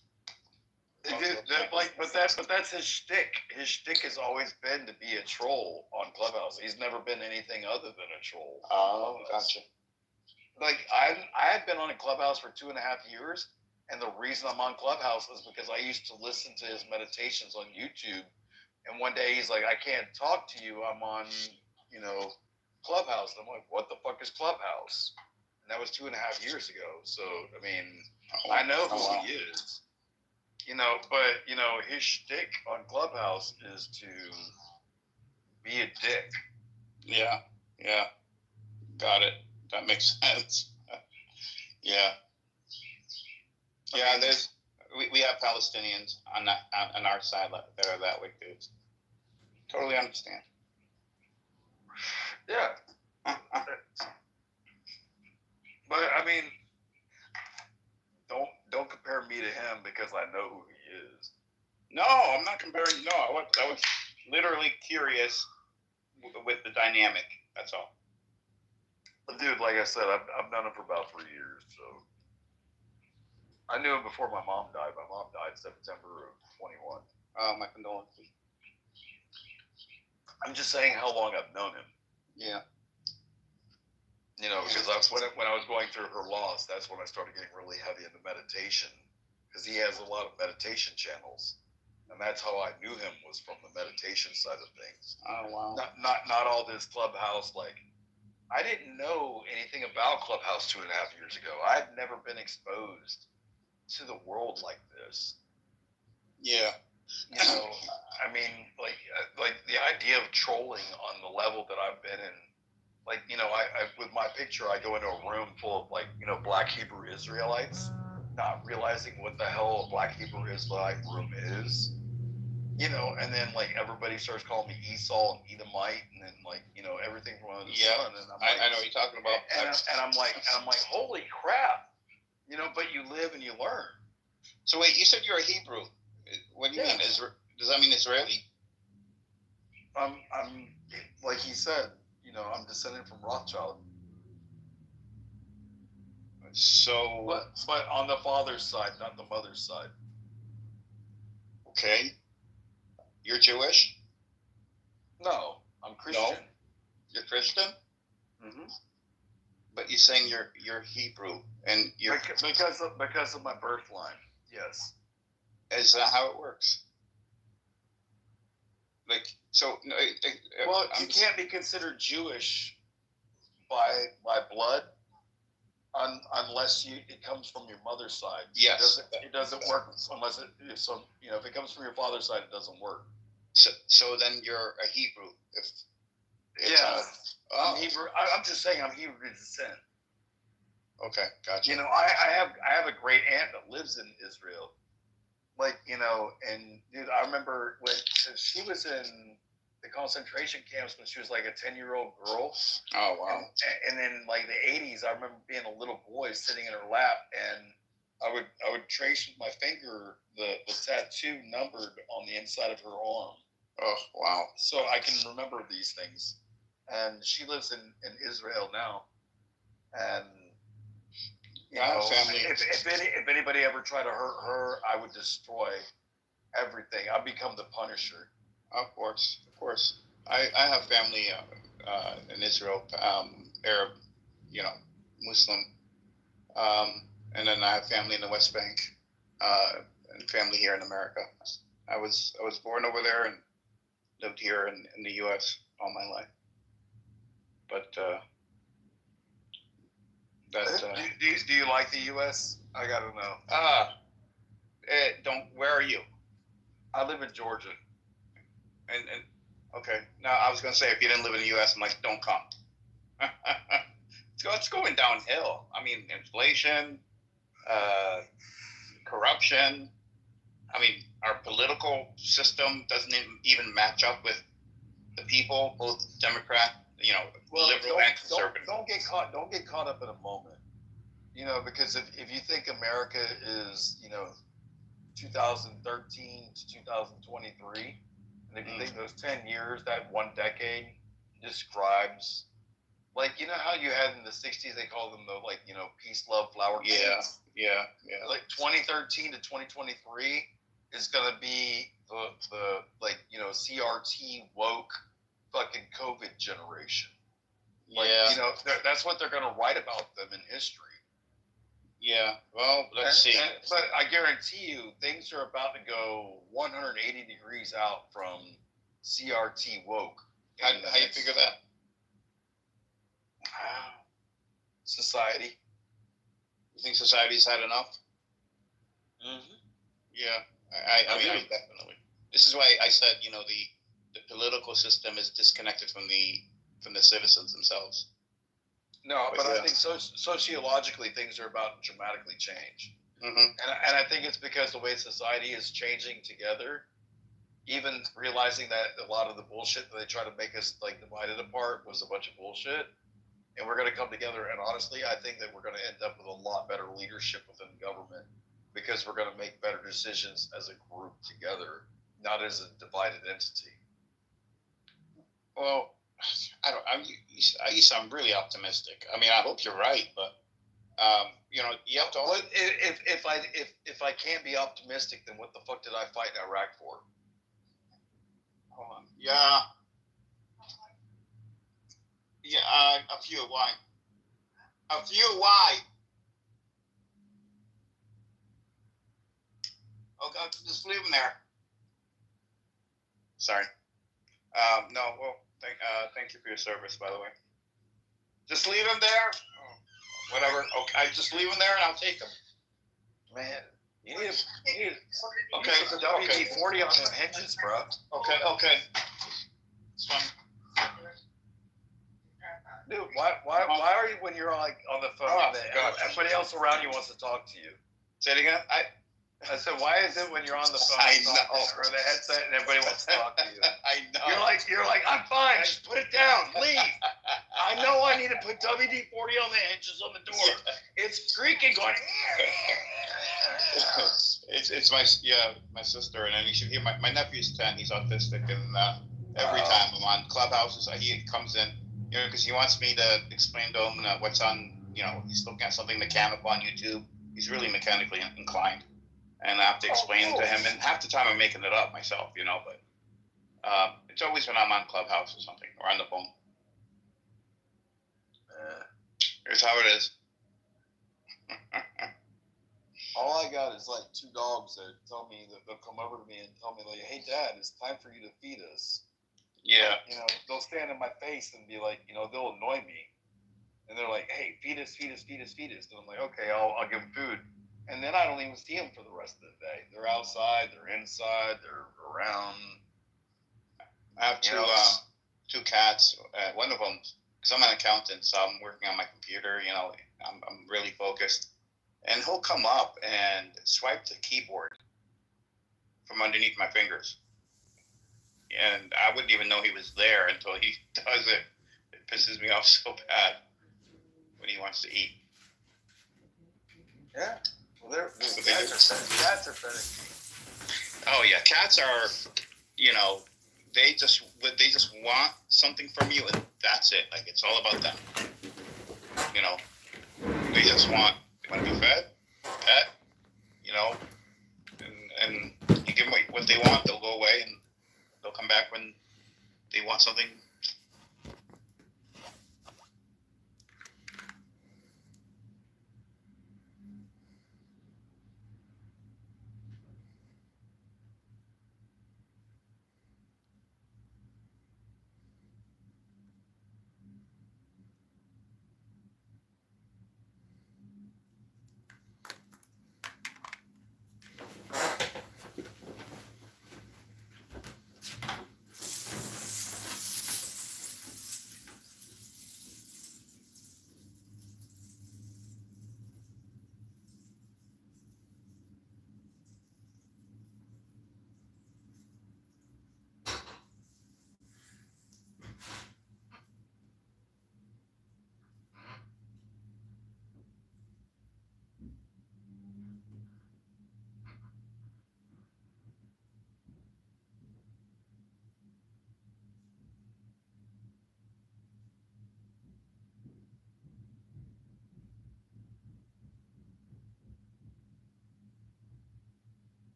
But that's his shtick. His shtick has always been to be a troll on Clubhouse. He's never been anything other than a troll. Oh, gotcha. Like, I had been on a Clubhouse for 2.5 years, and the reason I'm on Clubhouse is because I used to listen to his meditations on YouTube. And one day he's like, "I can't talk to you. I'm on, you know, Clubhouse." And I'm like, "What the fuck is Clubhouse?" And that was 2.5 years ago. So, I mean, I know who he is. You know, but, you know, his shtick on Clubhouse is to be a dick. Yeah. Got it. That makes sense. Yeah. Yeah, we have Palestinians on our side that are that way too. Totally understand. Yeah. But I mean, don't compare me to him because I know who he is. No, I'm not comparing. No, I was literally curious with the dynamic. That's all. But dude, like I said, I've known him for about 3 years, so I knew him before my mom died. My mom died September of 21. My condolences. I'm just saying how long I've known him. Yeah. You know, because when I was going through her loss, that's when I started getting really heavy into meditation. Because he has a lot of meditation channels, and that's how I knew him, was from the meditation side of things. Oh wow. Not all this Clubhouse. Like, I didn't know anything about Clubhouse 2.5 years ago. I'd never been exposed to the world like this. Yeah. You know, I mean, like the idea of trolling on the level that I've been in. Like, you know, I with my picture, I go into a room full of, like, you know, Black Hebrew Israelites, not realizing what the hell a Black Hebrew Israelite room is. You know, and then, like, everybody starts calling me Esau and Edomite, and then, like, you know, everything from under the sun. And I'm like, I know what you're talking about. And I'm like, holy crap, you know. But you live and you learn. So wait, you said you're a Hebrew. What do you mean? Does that mean Israeli? I'm like he said, you know, I'm descended from Rothschild. So, but on the father's side, not the mother's side. Okay. You're Jewish? No, I'm Christian. No, you're Christian. Mm-hmm. But you're saying you're Hebrew, and you're because of my birth line. Yes. Is that how it works? Like, so. Well, you can't be considered Jewish by blood unless it comes from your mother's side. Yes. It doesn't work unless you know, if it comes from your father's side, it doesn't work. So then you're a Hebrew. I'm Hebrew. I'm just saying I'm Hebrew descent. Okay, gotcha. You know, I have a great aunt that lives in Israel. Like, you know, and dude, I remember when she was in the concentration camps when she was like a 10-year-old girl. Oh wow! And then like the 80s, I remember being a little boy sitting in her lap, and I would trace with my finger the tattoo numbered on the inside of her arm. Oh wow! So I can remember these things. And she lives in Israel now, and. You know, family. If anybody ever tried to hurt her, I would destroy everything. I'd become the Punisher. Of course. I have family in Israel, Arab, you know, Muslim, and then I have family in the West Bank, and family here in America. I was born over there and lived here in the U.S. all my life, but. Do you like the U.S.? I gotta know. Where are you? I live in Georgia. And okay. Now I was gonna say if you didn't live in the U.S., I'm like, don't come. It's going downhill. I mean, inflation, corruption. I mean, our political system doesn't even match up with the people, both Democrat. You know, liberal and conservative. Don't get caught up in a moment. You know, because if you think America is, you know, 2013 to 2023, and if you think those 10 years, that one decade describes, like, you know how you had in the 60s, they call them the, like, you know, peace, love, flower canes? Yeah. Like 2013 to 2023 is gonna be the like, you know, CRT woke fucking COVID generation. Like, you know, that's what they're going to write about them in history. Yeah, well, let's see. But I guarantee you, things are about to go 180 degrees out from CRT woke. How you figure that? Society. You think society's had enough? Mm-hmm. Yeah, I mean, definitely. This is why I said, you know, the political system is disconnected from the citizens themselves. No, but I think sociologically things are about to dramatically change. Mm-hmm. And I think it's because the way society is changing together, even realizing that a lot of the bullshit that they try to make us like divided apart was a bunch of bullshit. And we're going to come together. And honestly, I think that we're going to end up with a lot better leadership within government because we're going to make better decisions as a group together, not as a divided entity. Well, you sound really optimistic. I mean, I hope you're right, but you know, you have to. If I can't be optimistic, then what the fuck did I fight in Iraq for? Hold on. Yeah. Yeah, a few. Why? A few. Why? Okay, just leave them there. Sorry. No. Well, thank you for your service, by the way. Just leave them there. Oh, whatever. Okay, I just leave them there, and I'll take them. Man, you need some WD-40 on them hinges, bro. Okay. It's fine. Dude, why are you, when you're like on the phone, everybody else around you wants to talk to you? Say it again. I said, why is it when you're on the phone or the headset and everybody wants to talk to you? I know. You're like, I'm fine. Just put it down. Leave. I know I need to put WD-40 on the hinges on the door. It's creaking, going. It's my sister, and then you should hear my nephew's 10. He's autistic, and every time I'm on Clubhouses, he comes in, because he wants me to explain to him what's on. He's looking at something mechanical on YouTube. He's really mechanically inclined. And I have to explain to him, and half the time I'm making it up myself, but it's always when I'm on Clubhouse or something, or on the phone. Here's how it is. All I got is like two dogs that tell me that they'll come over to me and tell me, like, hey, Dad, it's time for you to feed us. Yeah. They'll stand in my face and be like, they'll annoy me. And they're like, hey, feed us. And I'm like, okay, I'll give them food. And then I don't even see them for the rest of the day. They're outside, they're inside, they're around. I have two cats. One of them, because I'm an accountant, so I'm working on my computer. I'm really focused. And he'll come up and swipe the keyboard from underneath my fingers. And I wouldn't even know he was there until he does it. It pisses me off so bad when he wants to eat. Yeah. Well, cats are finicky. Oh yeah, cats are, they just want something from you, and that's it. Like, it's all about them. They just they want to be fed, pet, and you give them what they want, they'll go away, and they'll come back when they want something.